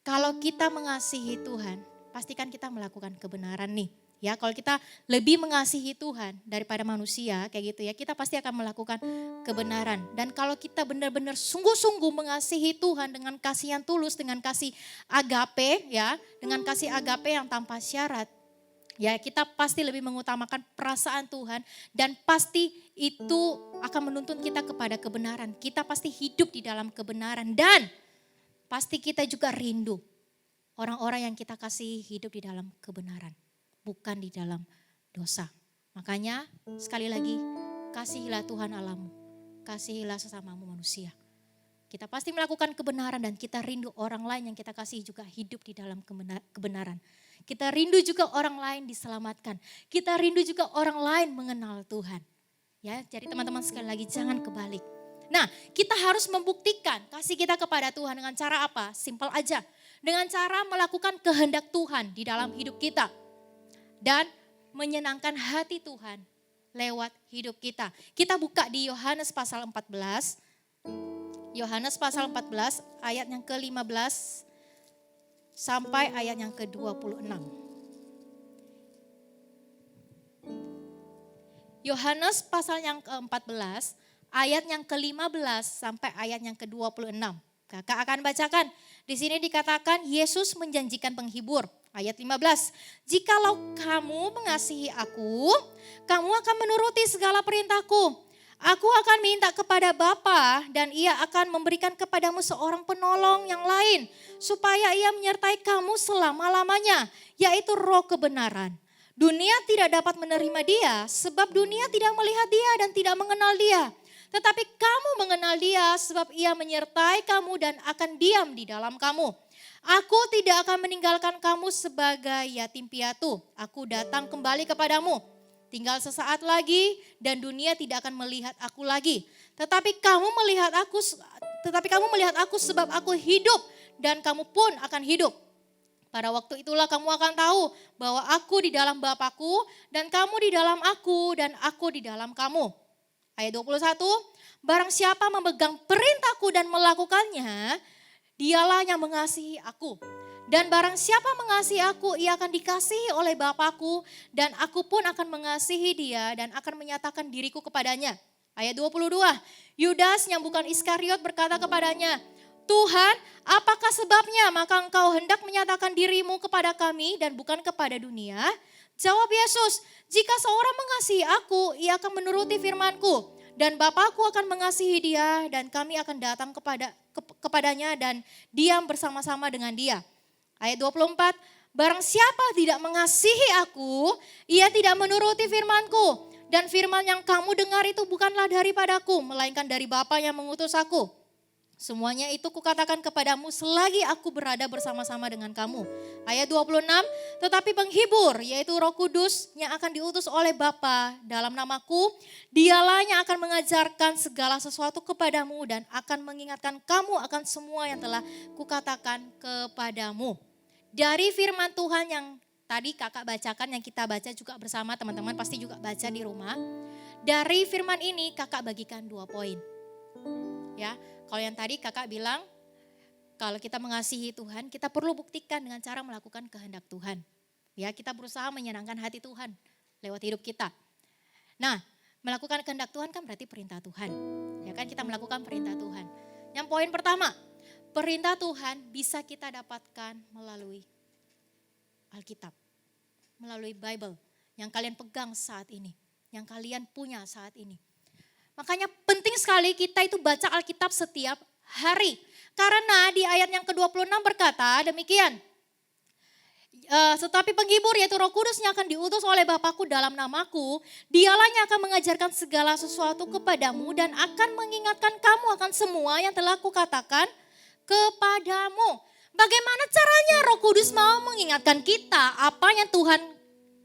kalau kita mengasihi Tuhan, pastikan kita melakukan kebenaran nih. Ya, kalau kita lebih mengasihi Tuhan daripada manusia kayak gitu ya, kita pasti akan melakukan kebenaran. Dan kalau kita benar-benar sungguh-sungguh mengasihi Tuhan dengan kasih yang tulus, dengan kasih agape ya, dengan kasih agape yang tanpa syarat, ya kita pasti lebih mengutamakan perasaan Tuhan dan pasti itu akan menuntun kita kepada kebenaran. Kita pasti hidup di dalam kebenaran dan pasti kita juga rindu orang-orang yang kita kasih hidup di dalam kebenaran. Bukan di dalam dosa. Makanya sekali lagi kasihilah Tuhan Allahmu. Kasihilah sesamamu manusia. Kita pasti melakukan kebenaran dan kita rindu orang lain yang kita kasih juga hidup di dalam kebenaran. Kita rindu juga orang lain diselamatkan. Kita rindu juga orang lain mengenal Tuhan. Ya, jadi teman-teman sekali lagi jangan kebalik. Nah, kita harus membuktikan kasih kita kepada Tuhan dengan cara apa? Simpel aja. Dengan cara melakukan kehendak Tuhan di dalam hidup kita. Dan menyenangkan hati Tuhan lewat hidup kita. Kita buka di Yohanes pasal 14. Yohanes pasal 14 ayat yang ke-15 sampai ayat yang ke-26. Yohanes pasal yang ke-14 ayat yang ke-15 sampai ayat yang ke-26. Kakak akan bacakan. Di sini dikatakan Yesus menjanjikan penghibur. Ayat 15, jikalau kamu mengasihi aku, kamu akan menuruti segala perintahku. Aku akan minta kepada Bapa dan ia akan memberikan kepadamu seorang penolong yang lain. Supaya ia menyertai kamu selama-lamanya, yaitu Roh kebenaran. Dunia tidak dapat menerima dia sebab dunia tidak melihat dia dan tidak mengenal dia. Tetapi kamu mengenal Dia sebab Ia menyertai kamu dan akan diam di dalam kamu. Aku tidak akan meninggalkan kamu sebagai yatim piatu. Aku datang kembali kepadamu. Tinggal sesaat lagi dan dunia tidak akan melihat aku lagi. Tetapi kamu melihat aku sebab aku hidup dan kamu pun akan hidup. Pada waktu itulah kamu akan tahu bahwa aku di dalam Bapakku dan kamu di dalam aku dan aku di dalam kamu. Ayat 21, barang siapa memegang perintahku dan melakukannya, dialah yang mengasihi aku. Dan barang siapa mengasihi aku, ia akan dikasihi oleh Bapakku dan aku pun akan mengasihi dia dan akan menyatakan diriku kepadanya. Ayat 22, Yudas yang bukan Iskariot berkata kepadanya, Tuhan, apakah sebabnya maka engkau hendak menyatakan dirimu kepada kami dan bukan kepada dunia? Jawab Yesus, jika seorang mengasihi aku, ia akan menuruti firman-Ku. Dan Bapakku akan mengasihi dia dan kami akan datang kepadanya dan diam bersama-sama dengan dia. Ayat 24, barang siapa tidak mengasihi aku, ia tidak menuruti firman-Ku. Dan firman yang kamu dengar itu bukanlah daripadaku, melainkan dari Bapa yang mengutus aku. Semuanya itu kukatakan kepadamu selagi aku berada bersama-sama dengan kamu. Ayat 26, tetapi penghibur yaitu Roh Kudus yang akan diutus oleh Bapa dalam namaku, dialah yang akan mengajarkan segala sesuatu kepadamu dan akan mengingatkan kamu akan semua yang telah kukatakan kepadamu. Dari firman Tuhan yang tadi kakak bacakan, yang kita baca juga bersama, teman-teman pasti juga baca di rumah. Dari firman ini kakak bagikan 2 poin. Ya, kalau yang tadi kakak bilang, kalau kita mengasihi Tuhan, kita perlu buktikan dengan cara melakukan kehendak Tuhan. Ya, kita berusaha menyenangkan hati Tuhan lewat hidup kita. Nah, melakukan kehendak Tuhan kan berarti perintah Tuhan. Ya kan, kita melakukan perintah Tuhan. Yang poin pertama, perintah Tuhan bisa kita dapatkan melalui Alkitab, melalui Bible yang kalian pegang saat ini, yang kalian punya saat ini. Makanya penting sekali kita itu baca Alkitab setiap hari. Karena di ayat yang ke-26 berkata demikian. Tetapi penghibur yaitu Roh Kudus yang akan diutus oleh Bapakku dalam namaku, dialah yang akan mengajarkan segala sesuatu kepadamu dan akan mengingatkan kamu akan semua yang telah kukatakan kepadamu. Bagaimana caranya Roh Kudus mau mengingatkan kita apa yang Tuhan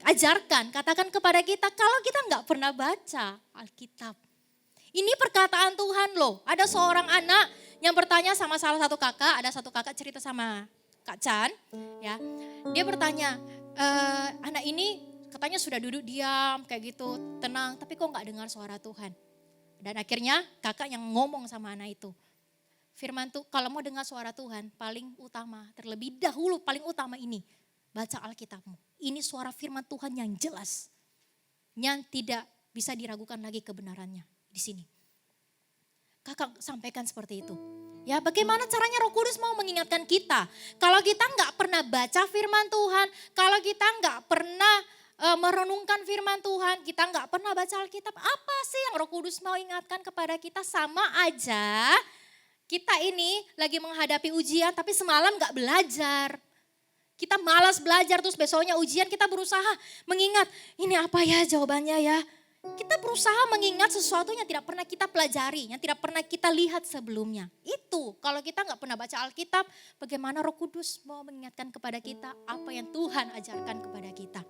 ajarkan, katakan kepada kita kalau kita nggak pernah baca Alkitab. Ini perkataan Tuhan loh. Ada seorang anak yang bertanya sama salah satu kakak, ada satu kakak cerita sama Kak Chan, ya. Dia bertanya, anak ini katanya sudah duduk diam kayak gitu, tenang, tapi kok nggak dengar suara Tuhan. Dan akhirnya kakak yang ngomong sama anak itu, firman tuh kalau mau dengar suara Tuhan paling utama, terlebih dahulu paling utama ini, baca Alkitabmu. Ini suara firman Tuhan yang jelas, yang tidak bisa diragukan lagi kebenarannya. Di sini. Kakak sampaikan seperti itu. Ya, bagaimana caranya Roh Kudus mau mengingatkan kita? Kalau kita nggak pernah baca firman Tuhan, kalau kita nggak pernah merenungkan firman Tuhan, kita nggak pernah baca Alkitab, apa sih yang Roh Kudus mau ingatkan kepada kita? Sama aja kita ini lagi menghadapi ujian tapi semalam nggak belajar. Kita malas belajar terus besoknya ujian kita berusaha mengingat, ini apa ya jawabannya ya? Kita berusaha mengingat sesuatu yang tidak pernah kita pelajari, yang tidak pernah kita lihat sebelumnya. Itu kalau kita nggak pernah baca Alkitab, bagaimana Roh Kudus mau mengingatkan kepada kita apa yang Tuhan ajarkan kepada kita.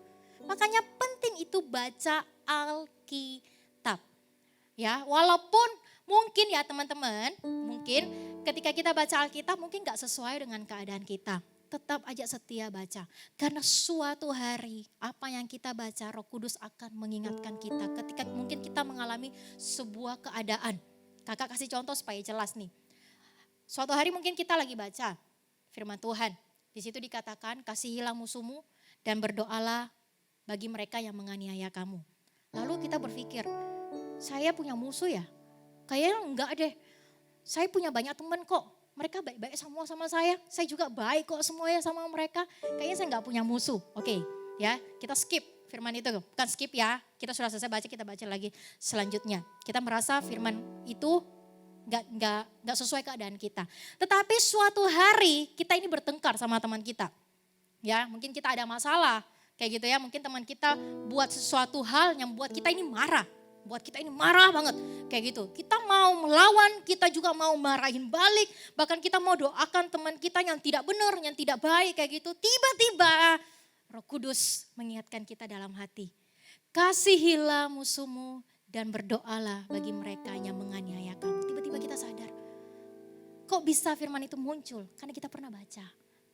Makanya penting itu baca Alkitab. Ya, walaupun mungkin ya teman-teman, mungkin ketika kita baca Alkitab mungkin nggak sesuai dengan keadaan kita. Tetap aja setia baca. Karena suatu hari apa yang kita baca Roh Kudus akan mengingatkan kita. Ketika mungkin kita mengalami sebuah keadaan. Kakak kasih contoh supaya jelas nih. Suatu hari mungkin kita lagi baca firman Tuhan. Di situ dikatakan kasihilah musuhmu dan berdoalah bagi mereka yang menganiaya kamu. Lalu kita berpikir, saya punya musuh ya? Kayaknya enggak deh. Saya punya banyak teman kok. Mereka baik-baik semua sama saya juga baik kok semuanya sama mereka. Kayaknya saya nggak punya musuh. Oke, ya kita skip firman itu. Bukan skip ya, kita sudah selesai baca, kita baca lagi selanjutnya. Kita merasa firman itu nggak sesuai keadaan kita. Tetapi suatu hari kita ini bertengkar sama teman kita. Ya, mungkin kita ada masalah kayak gitu ya. Mungkin teman kita buat sesuatu hal yang buat kita ini marah. buat kita ini marah banget kayak gitu. Kita mau melawan, kita juga mau marahin balik, bahkan kita mau doakan teman kita yang tidak benar, yang tidak baik kayak gitu. Tiba-tiba Roh Kudus mengingatkan kita dalam hati, kasihilah musuhmu dan berdoalah bagi mereka yang menganiaya kamu. Tiba-tiba kita sadar, kok bisa firman itu muncul? Karena kita pernah baca.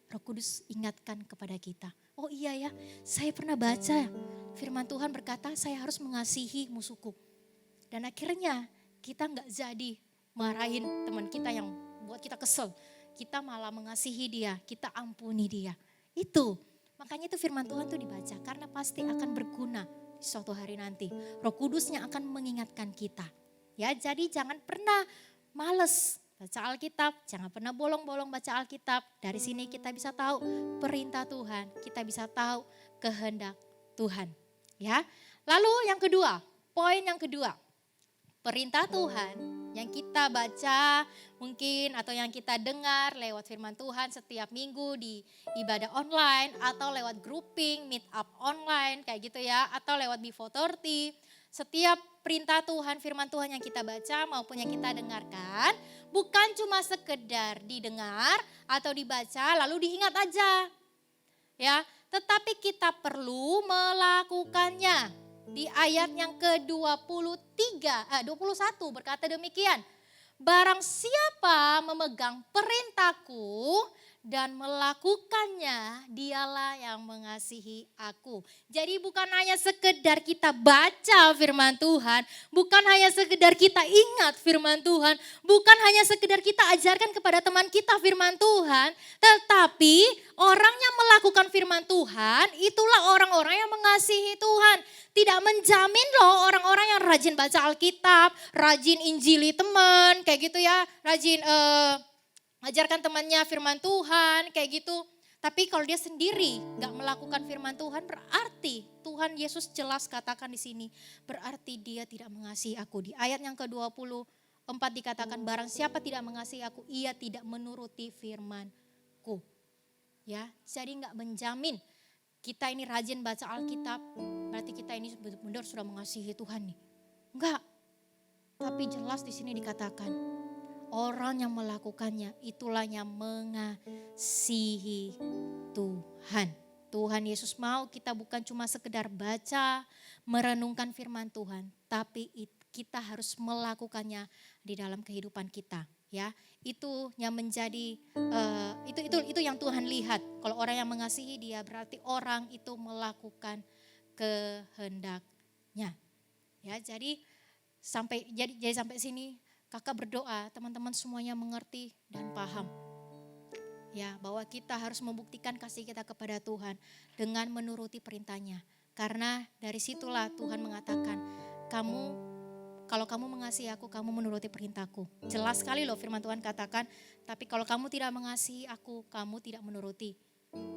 Roh Kudus ingatkan kepada kita. Oh iya ya, saya pernah baca firman Tuhan berkata saya harus mengasihi musuhku. Dan akhirnya kita nggak jadi marahin teman kita yang buat kita kesel. Kita malah mengasihi dia, kita ampuni dia. Itu, makanya itu firman Tuhan tuh dibaca. Karena pasti akan berguna di suatu hari nanti. Roh Kudusnya akan mengingatkan kita. Ya, jadi jangan pernah males baca Alkitab, jangan pernah bolong-bolong baca Alkitab. Dari sini kita bisa tahu perintah Tuhan, kita bisa tahu kehendak Tuhan. Ya, lalu yang kedua, poin yang kedua, perintah Tuhan yang kita baca mungkin atau yang kita dengar lewat firman Tuhan setiap minggu di ibadah online atau lewat grouping, meet up online kayak gitu ya, atau lewat B430. Setiap perintah Tuhan, firman Tuhan yang kita baca maupun yang kita dengarkan bukan cuma sekedar didengar atau dibaca lalu diingat aja. Ya, tetapi kita perlu melakukannya. Di ayat yang ke-21 berkata demikian. Barang siapa memegang perintahku dan melakukannya, dialah yang mengasihi aku. Jadi bukan hanya sekedar kita baca firman Tuhan, bukan hanya sekedar kita ingat firman Tuhan, bukan hanya sekedar kita ajarkan kepada teman kita firman Tuhan, tetapi orang yang melakukan firman Tuhan, itulah orang-orang yang mengasihi Tuhan. Tidak menjamin loh orang-orang yang rajin baca Alkitab, rajin injili teman, kayak gitu ya, rajin ajarkan temannya firman Tuhan kayak gitu. Tapi kalau dia sendiri gak melakukan firman Tuhan, berarti Tuhan Yesus jelas katakan di sini, berarti dia tidak mengasihi aku. Di ayat yang ke-24 dikatakan, barang siapa tidak mengasihi aku, ia tidak menuruti firman-Ku. Ya, jadi gak menjamin kita ini rajin baca Alkitab, berarti kita ini benar-benar sudah mengasihi Tuhan nih. Enggak. Tapi jelas di sini dikatakan, orang yang melakukannya itulah yang mengasihi Tuhan. Tuhan Yesus mau kita bukan cuma sekedar baca, merenungkan firman Tuhan, tapi kita harus melakukannya di dalam kehidupan kita. Ya, itu yang menjadi itu yang Tuhan lihat. Kalau orang yang mengasihi dia berarti orang itu melakukan kehendaknya. Ya, jadi sampai sini kakak berdoa teman-teman semuanya mengerti dan paham. Ya, bahwa kita harus membuktikan kasih kita kepada Tuhan dengan menuruti perintahnya. Karena dari situlah Tuhan mengatakan, kalau kamu mengasihi aku, kamu menuruti perintahku. Jelas sekali loh firman Tuhan katakan, tapi kalau kamu tidak mengasihi aku, kamu tidak menuruti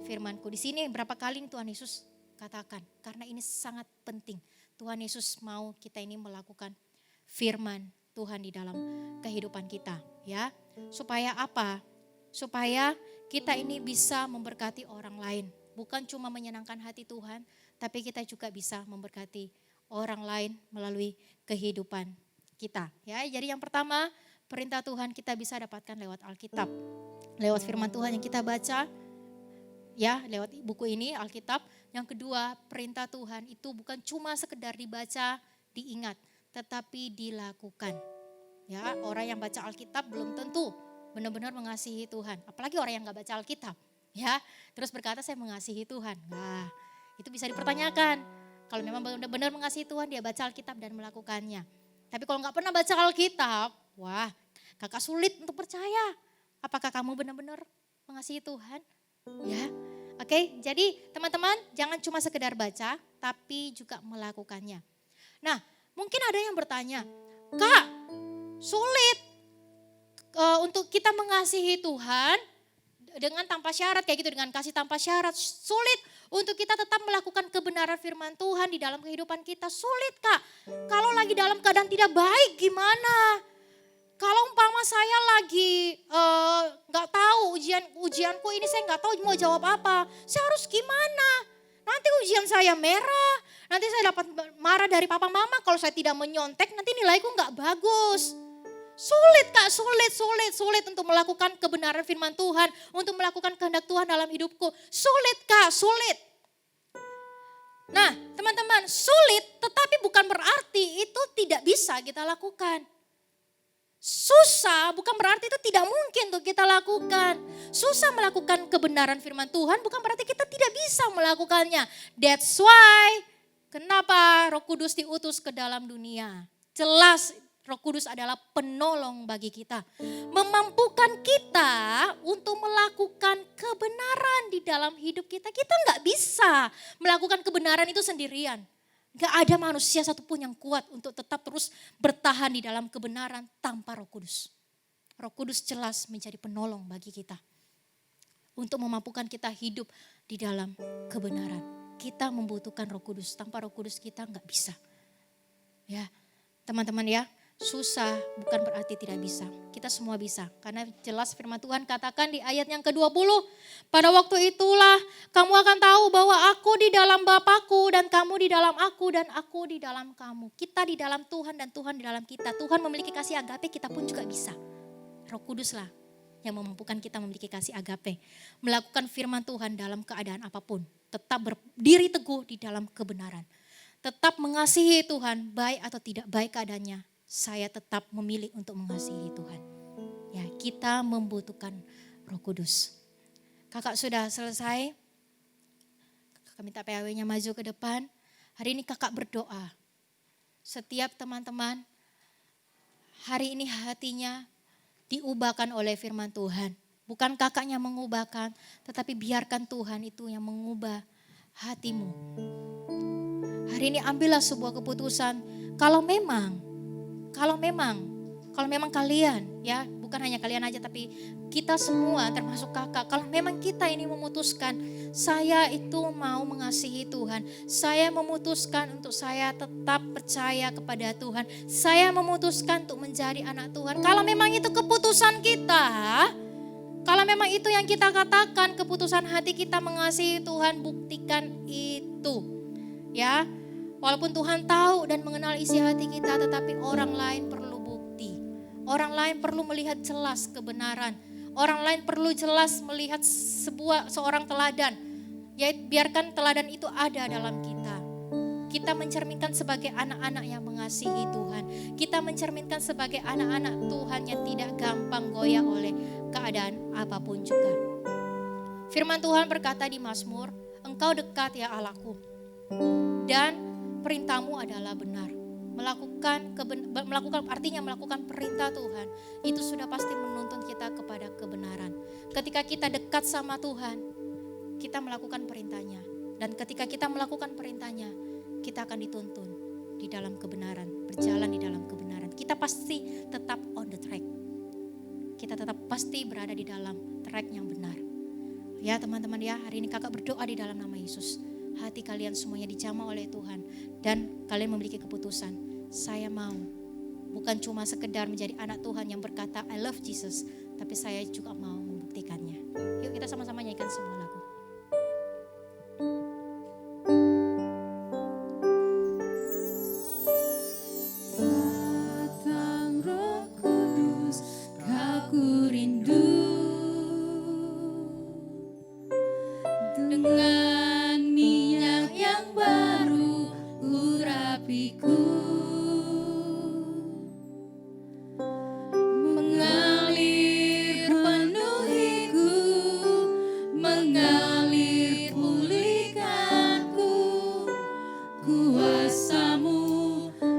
firmanku. Di sini berapa kali Tuhan Yesus katakan, karena ini sangat penting. Tuhan Yesus mau kita ini melakukan firman Tuhan di dalam kehidupan kita. Ya, supaya apa? Supaya kita ini bisa memberkati orang lain. Bukan cuma menyenangkan hati Tuhan, tapi kita juga bisa memberkati orang lain melalui kehidupan kita. Ya, jadi yang pertama, perintah Tuhan kita bisa dapatkan lewat Alkitab. Lewat firman Tuhan yang kita baca, ya, lewat buku ini Alkitab. Yang kedua, perintah Tuhan itu bukan cuma sekedar dibaca, diingat, tetapi dilakukan. Ya, orang yang baca Alkitab belum tentu benar-benar mengasihi Tuhan. Apalagi orang yang gak baca Alkitab. Ya, terus berkata saya mengasihi Tuhan. Nah, itu bisa dipertanyakan. Kalau memang benar-benar mengasihi Tuhan, dia baca Alkitab dan melakukannya. Tapi kalau gak pernah baca Alkitab, wah, kakak sulit untuk percaya. Apakah kamu benar-benar mengasihi Tuhan? Ya, oke. Jadi teman-teman jangan cuma sekedar baca, tapi juga melakukannya. Nah, mungkin ada yang bertanya, Kak, sulit untuk kita mengasihi Tuhan dengan tanpa syarat kayak gitu, dengan kasih tanpa syarat. Sulit untuk kita tetap melakukan kebenaran firman Tuhan di dalam kehidupan kita. Sulit Kak, kalau lagi dalam keadaan tidak baik gimana? Kalau umpama saya lagi gak tahu ujianku ini saya gak tahu mau jawab apa. Saya harus gimana? Nanti ujian saya merah, Nanti saya dapat marah dari papa mama kalau saya tidak menyontek, nanti nilaiku nggak bagus. Sulit Kak, sulit untuk melakukan kebenaran firman Tuhan, untuk melakukan kehendak Tuhan dalam hidupku. Sulit Kak, sulit. Nah teman-teman, sulit tetapi bukan berarti itu tidak bisa kita lakukan. Susah bukan berarti itu tidak mungkin untuk kita lakukan. Susah melakukan kebenaran firman Tuhan bukan berarti kita tidak bisa melakukannya. That's why kenapa Roh Kudus diutus ke dalam dunia. Jelas Roh Kudus adalah penolong bagi kita. Memampukan kita untuk melakukan kebenaran di dalam hidup kita. Kita nggak bisa melakukan kebenaran itu sendirian. Gak ada manusia satupun yang kuat untuk tetap terus bertahan di dalam kebenaran tanpa Roh Kudus. Roh Kudus jelas menjadi penolong bagi kita. Untuk memampukan kita hidup di dalam kebenaran. Kita membutuhkan Roh Kudus. Tanpa Roh Kudus kita gak bisa. Ya, teman-teman ya. Susah bukan berarti tidak bisa. Kita semua bisa. Karena jelas firman Tuhan katakan di ayat yang ke-20. Pada waktu itulah kamu akan tahu bahwa aku di dalam Bapakku dan kamu di dalam aku dan aku di dalam kamu. Kita di dalam Tuhan dan Tuhan di dalam kita. Tuhan memiliki kasih agape, kita pun juga bisa. Roh Kudus lah yang memampukan kita memiliki kasih agape. Melakukan firman Tuhan dalam keadaan apapun. Tetap berdiri teguh di dalam kebenaran. Tetap mengasihi Tuhan baik atau tidak baik keadaannya. Saya tetap memilih untuk mengasihi Tuhan. Ya, kita membutuhkan Roh Kudus. Kakak sudah selesai. Kakak minta PAW-nya maju ke depan. Hari ini kakak berdoa. Setiap teman-teman hari ini hatinya diubahkan oleh firman Tuhan. Bukan kakaknya mengubahkan, tetapi biarkan Tuhan itu yang mengubah hatimu. Hari ini ambillah sebuah keputusan. Kalau memang kalian ya, bukan hanya kalian aja tapi kita semua termasuk kakak. Kalau memang kita ini memutuskan, saya itu mau mengasihi Tuhan. Saya memutuskan untuk saya tetap percaya kepada Tuhan. Saya memutuskan untuk menjadi anak Tuhan. Kalau memang itu keputusan kita, kalau memang itu yang kita katakan, keputusan hati kita mengasihi Tuhan, buktikan itu. Ya. Walaupun Tuhan tahu dan mengenal isi hati kita, tetapi orang lain perlu bukti. Orang lain perlu melihat jelas kebenaran. Orang lain perlu jelas melihat seorang teladan. Ya, biarkan teladan itu ada dalam kita. Kita mencerminkan sebagai anak-anak yang mengasihi Tuhan. Kita mencerminkan sebagai anak-anak Tuhan yang tidak gampang goyah oleh keadaan apapun juga. Firman Tuhan berkata di Mazmur, Engkau dekat ya Allahku. Dan perintahmu adalah benar. Melakukan artinya melakukan perintah Tuhan. Itu sudah pasti menuntun kita kepada kebenaran. Ketika kita dekat sama Tuhan, kita melakukan perintahnya. Dan ketika kita melakukan perintahnya, kita akan dituntun di dalam kebenaran. Berjalan di dalam kebenaran. Kita pasti tetap on the track. Kita tetap pasti berada di dalam track yang benar. Ya teman-teman ya, hari ini kakak berdoa di dalam nama Yesus. Hati kalian semuanya dijamah oleh Tuhan. Dan kalian memiliki keputusan. Saya mau. Bukan cuma sekedar menjadi anak Tuhan yang berkata I love Jesus. Tapi saya juga mau membuktikannya. Yuk kita sama-sama nyanyikan sebuah lagu. Datang Roh Kudus, aku rindu. Dengan minyak yang baru urapiku, mengalir penuhiku, mengalir pulihkanku. Kuasamu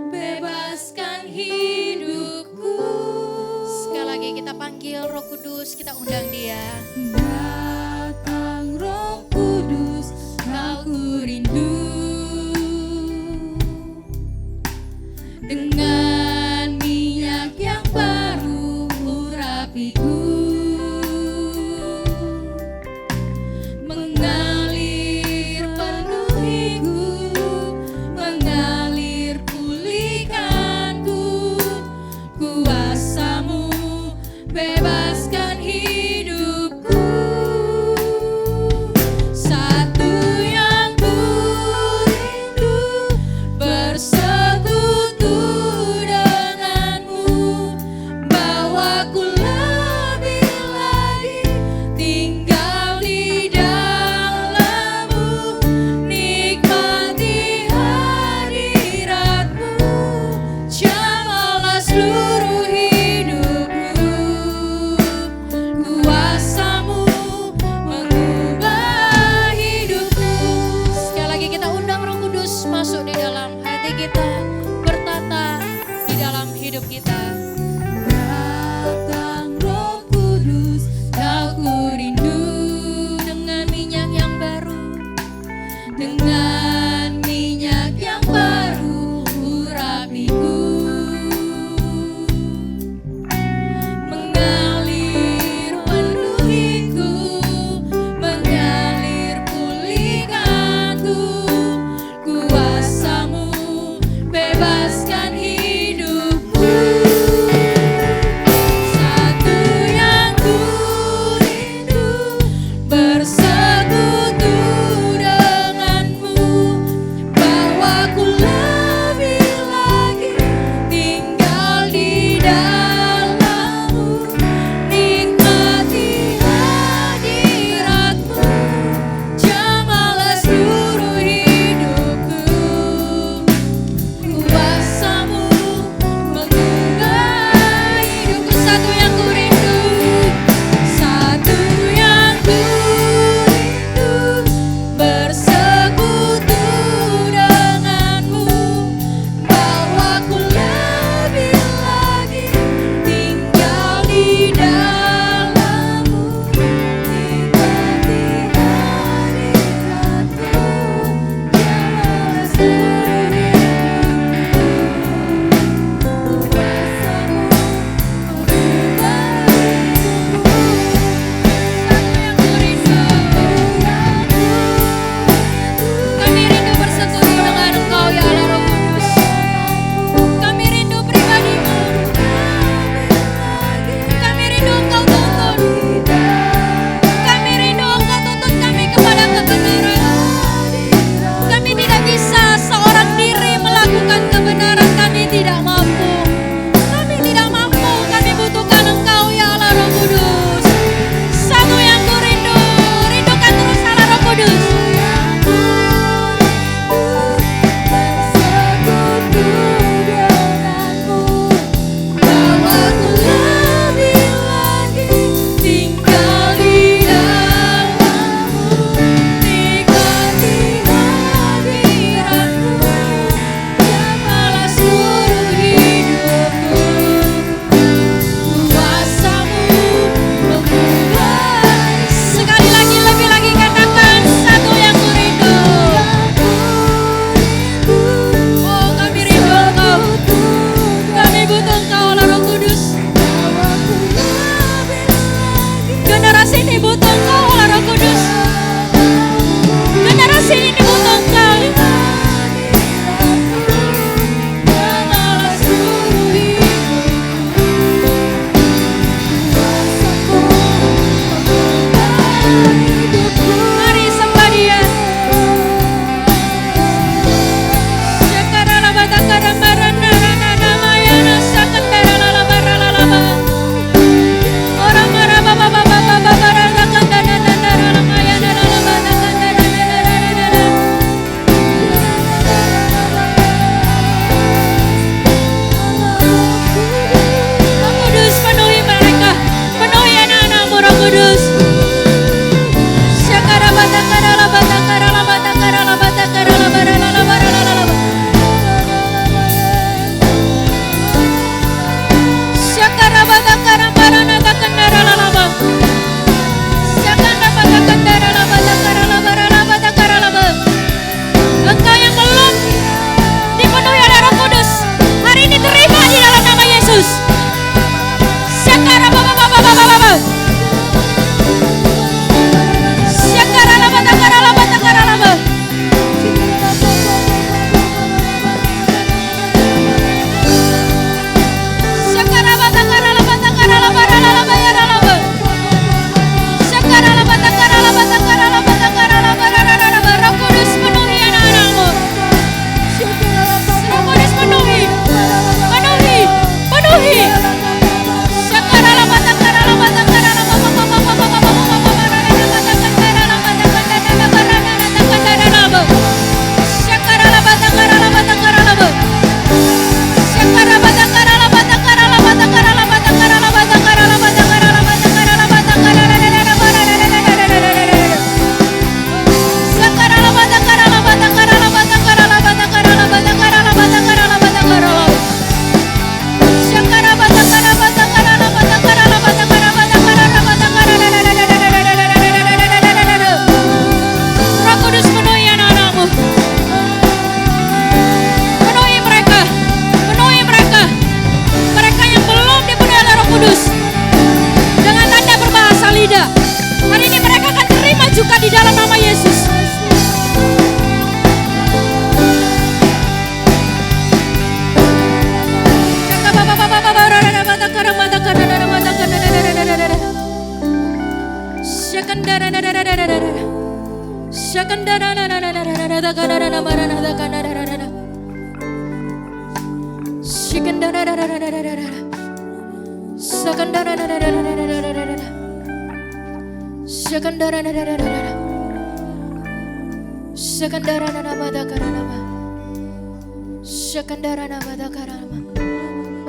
bebaskan hidupku. Sekali lagi kita panggil Roh Kudus, kita undang dia. Datang Roh Kudus,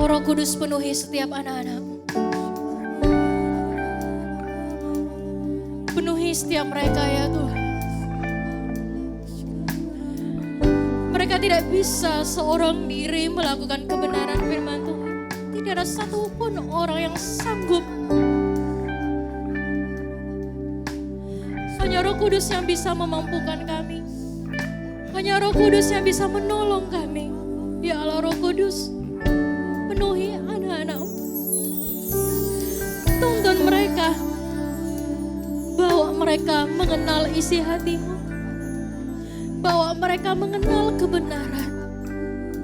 Oh Roh Kudus, penuhi setiap anak-anak-Mu. Penuhi setiap mereka ya Tuhan. Mereka tidak bisa seorang diri melakukan kebenaran firman Tuhan. Tidak ada satupun orang yang sanggup. Hanya Roh Kudus yang bisa memampukan kami. Hanya Roh Kudus yang bisa menolong kami. Ya Allah Roh Kudus, penuhi anak-anak-Mu. Tuntun mereka. Bawa mereka mengenal isi hati-Mu. Bawa mereka mengenal kebenaran.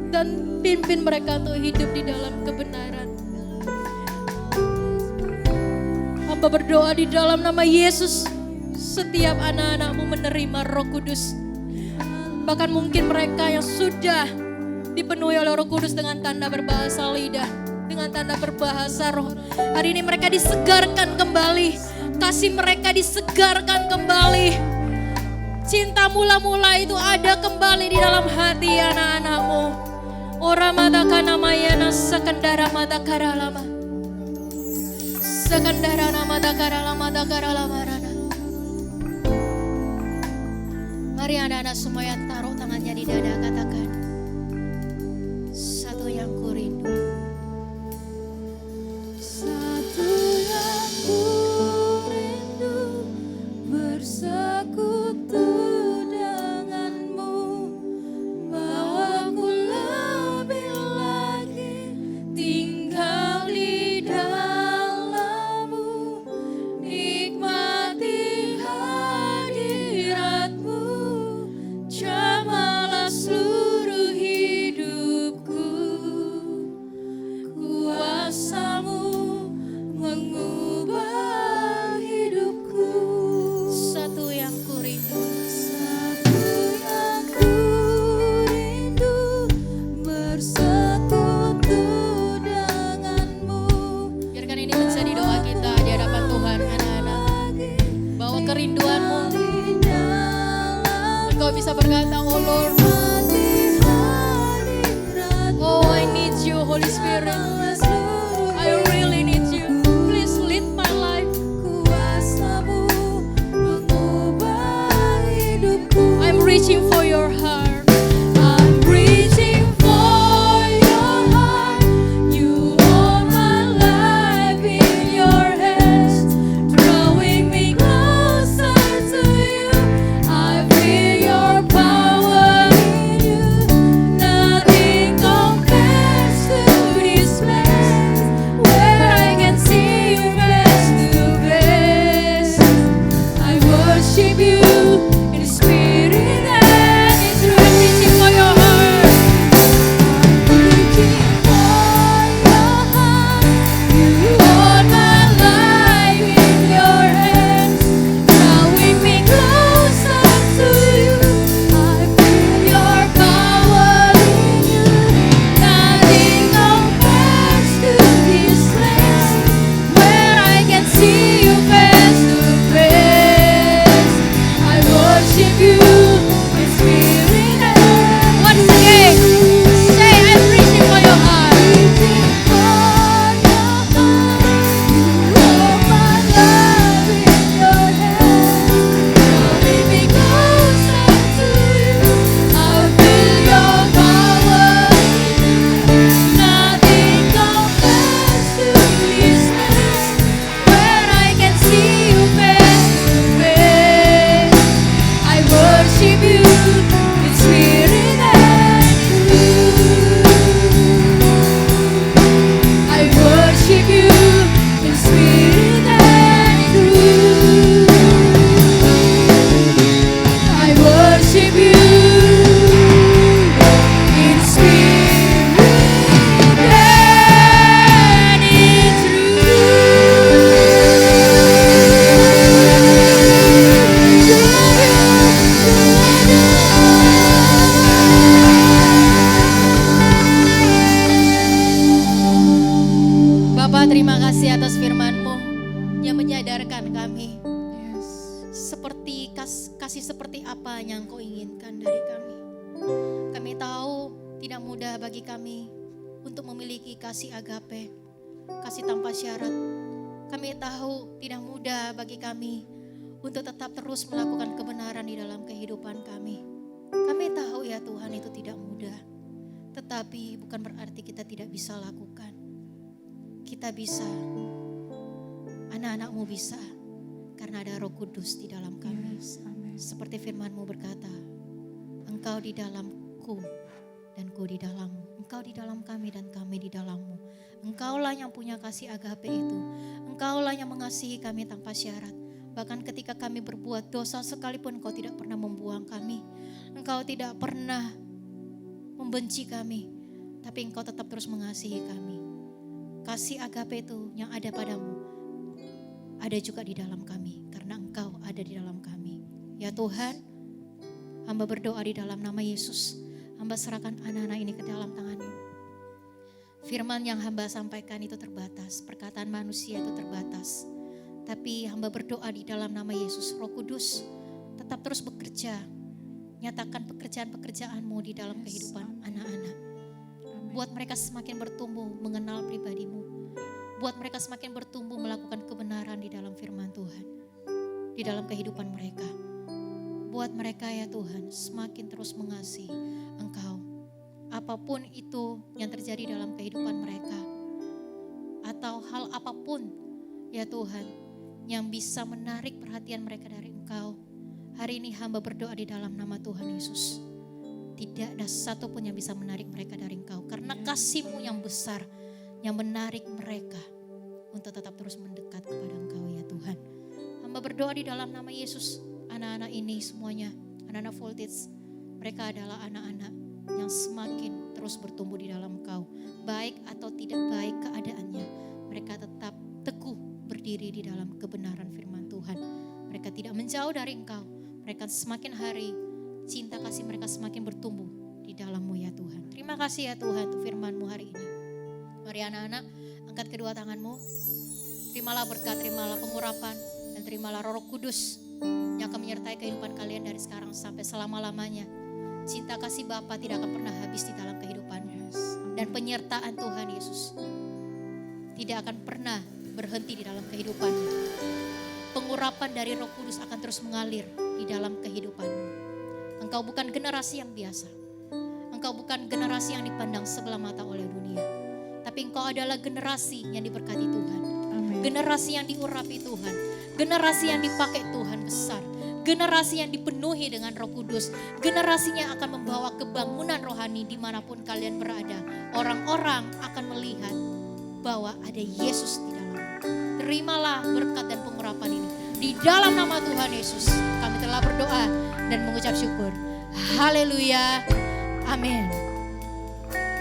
Dan pimpin mereka untuk hidup di dalam kebenaran. Hamba berdoa di dalam nama Yesus. Setiap anak-anak-Mu menerima Roh Kudus. Bahkan mungkin mereka yang sudah dipenuhi oleh Roh Kudus dengan tanda berbahasa lidah, dengan tanda berbahasa roh. Hari ini mereka disegarkan kembali. Kasih mereka disegarkan kembali. Cinta mula-mula itu ada kembali di dalam hati anak-anak-Mu. Ora mata kana mayana sekendara mata karalama. Sekendara mata karalama rana. Mari anak-anak semua yang taruh tangannya di dada, katakan, satu yang ku rindu. Satu yang ku rindu, bersekutu denganmu, bawaku lebih lagi tinggal di dalammu, nikmati hadiratmu, jamalah seluruh hidupku. Kuasamu mengubah hidupku. Satu yang ku rindu. Satu yang ku rindu, bersekutu denganmu. Biarkan ini menjadi doa kita di hadapan Tuhan, anak-anak. Bawa kerinduanmu. Engkau bisa berkata, oh Lord, oh I need you Holy Spirit. I really need you. Please lead my life. Kuasamu mengubah hidupku. I'm reaching for your heart. I'm reaching for your heart. You hold my life in your hands, drawing me closer to you. I feel your power in you. Nothing compares to this place where I can see you face to face. I worship you in spirit and in truth. I'm reaching for your heart. Reaching for your heart, you hold my life in your hands, drawing me closer to you. I feel your power in you. Nothing compares to this place where I can see you face to face. I worship you in spirit and Once again, say I'm reaching for your heart. reaching for your heart. You hold my life in your hands, drawing me closer to you. I feel your power in you. Nothing compares to this place where I can see you face to face. I worship you in spirit and in truth. I worship you in spirit and in truth. I worship you in spirit and in truth. seperti apa yang Engkau inginkan dari kami. Kami tahu tidak mudah bagi kami untuk memiliki kasih agape, kasih tanpa syarat. Kami tahu tidak mudah bagi kami untuk tetap terus melakukan kebenaran di dalam kehidupan kami. Kami tahu ya Tuhan itu tidak mudah, tetapi bukan berarti kita tidak bisa lakukan. Kita bisa, anak-anak-Mu bisa, karena ada Roh Kudus di dalam kami. Yes, amin. Seperti firman-Mu berkata, Engkau di dalamku dan Ku di dalammu. Engkau di dalam kami dan kami di dalammu. Engkaulah yang punya kasih agape itu. Engkaulah yang mengasihi kami tanpa syarat. Bahkan ketika kami berbuat dosa sekalipun Engkau tidak pernah membuang kami. Engkau tidak pernah membenci kami. Tapi Engkau tetap terus mengasihi kami. Kasih agape itu yang ada padamu ada juga di dalam kami. Karena Engkau ada di dalam kami. Ya Tuhan, hamba berdoa di dalam nama Yesus. Hamba serahkan anak-anak ini ke dalam tangan-Mu. Firman yang hamba sampaikan itu terbatas. Perkataan manusia itu terbatas. Tapi hamba berdoa di dalam nama Yesus. Roh Kudus tetap terus bekerja. Nyatakan pekerjaan-pekerjaan-Mu di dalam kehidupan anak-anak. Buat mereka semakin bertumbuh mengenal pribadi-Mu. Buat mereka semakin bertumbuh melakukan kebenaran di dalam firman Tuhan. Di dalam kehidupan mereka. Buat mereka ya Tuhan semakin terus mengasihi Engkau. Apapun itu yang terjadi dalam kehidupan mereka. Atau hal apapun ya Tuhan yang bisa menarik perhatian mereka dari Engkau. Hari ini hamba berdoa di dalam nama Tuhan Yesus. Tidak ada satupun yang bisa menarik mereka dari Engkau. Karena kasih-Mu yang besar yang menarik mereka untuk tetap terus mendekat kepada Engkau ya Tuhan. Hamba berdoa di dalam nama Yesus. Anak-anak ini semuanya, anak-anak Voltage, mereka adalah anak-anak yang semakin terus bertumbuh di dalam Engkau. Baik atau tidak baik keadaannya, mereka tetap teguh berdiri di dalam kebenaran firman Tuhan. Mereka tidak menjauh dari Engkau. Mereka semakin hari, cinta kasih mereka semakin bertumbuh di dalam-Mu ya Tuhan. Terima kasih ya Tuhan untuk firman-Mu hari ini. Mari anak-anak, angkat kedua tangan-Mu. Terimalah berkat, terimalah pengurapan, dan terimalah Roh Kudus yang akan menyertai kehidupan kalian dari sekarang sampai selama-lamanya. Cinta kasih Bapa tidak akan pernah habis di dalam kehidupanmu. Dan penyertaan Tuhan Yesus tidak akan pernah berhenti di dalam kehidupanmu. Pengurapan dari Roh Kudus akan terus mengalir di dalam kehidupanmu. Engkau bukan generasi yang biasa. Engkau bukan generasi yang dipandang sebelah mata oleh dunia. Tapi engkau adalah generasi yang diberkati Tuhan. Amin. Generasi yang diurapi Tuhan. Generasi yang dipakai Tuhan besar. Generasi yang dipenuhi dengan Roh Kudus. Generasinya akan membawa kebangunan rohani dimanapun kalian berada. Orang-orang akan melihat bahwa ada Yesus di dalam. Terimalah berkat dan pengurapan ini. Di dalam nama Tuhan Yesus kami telah berdoa dan mengucap syukur. Haleluya. Amin.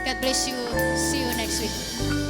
God bless you. See you next week.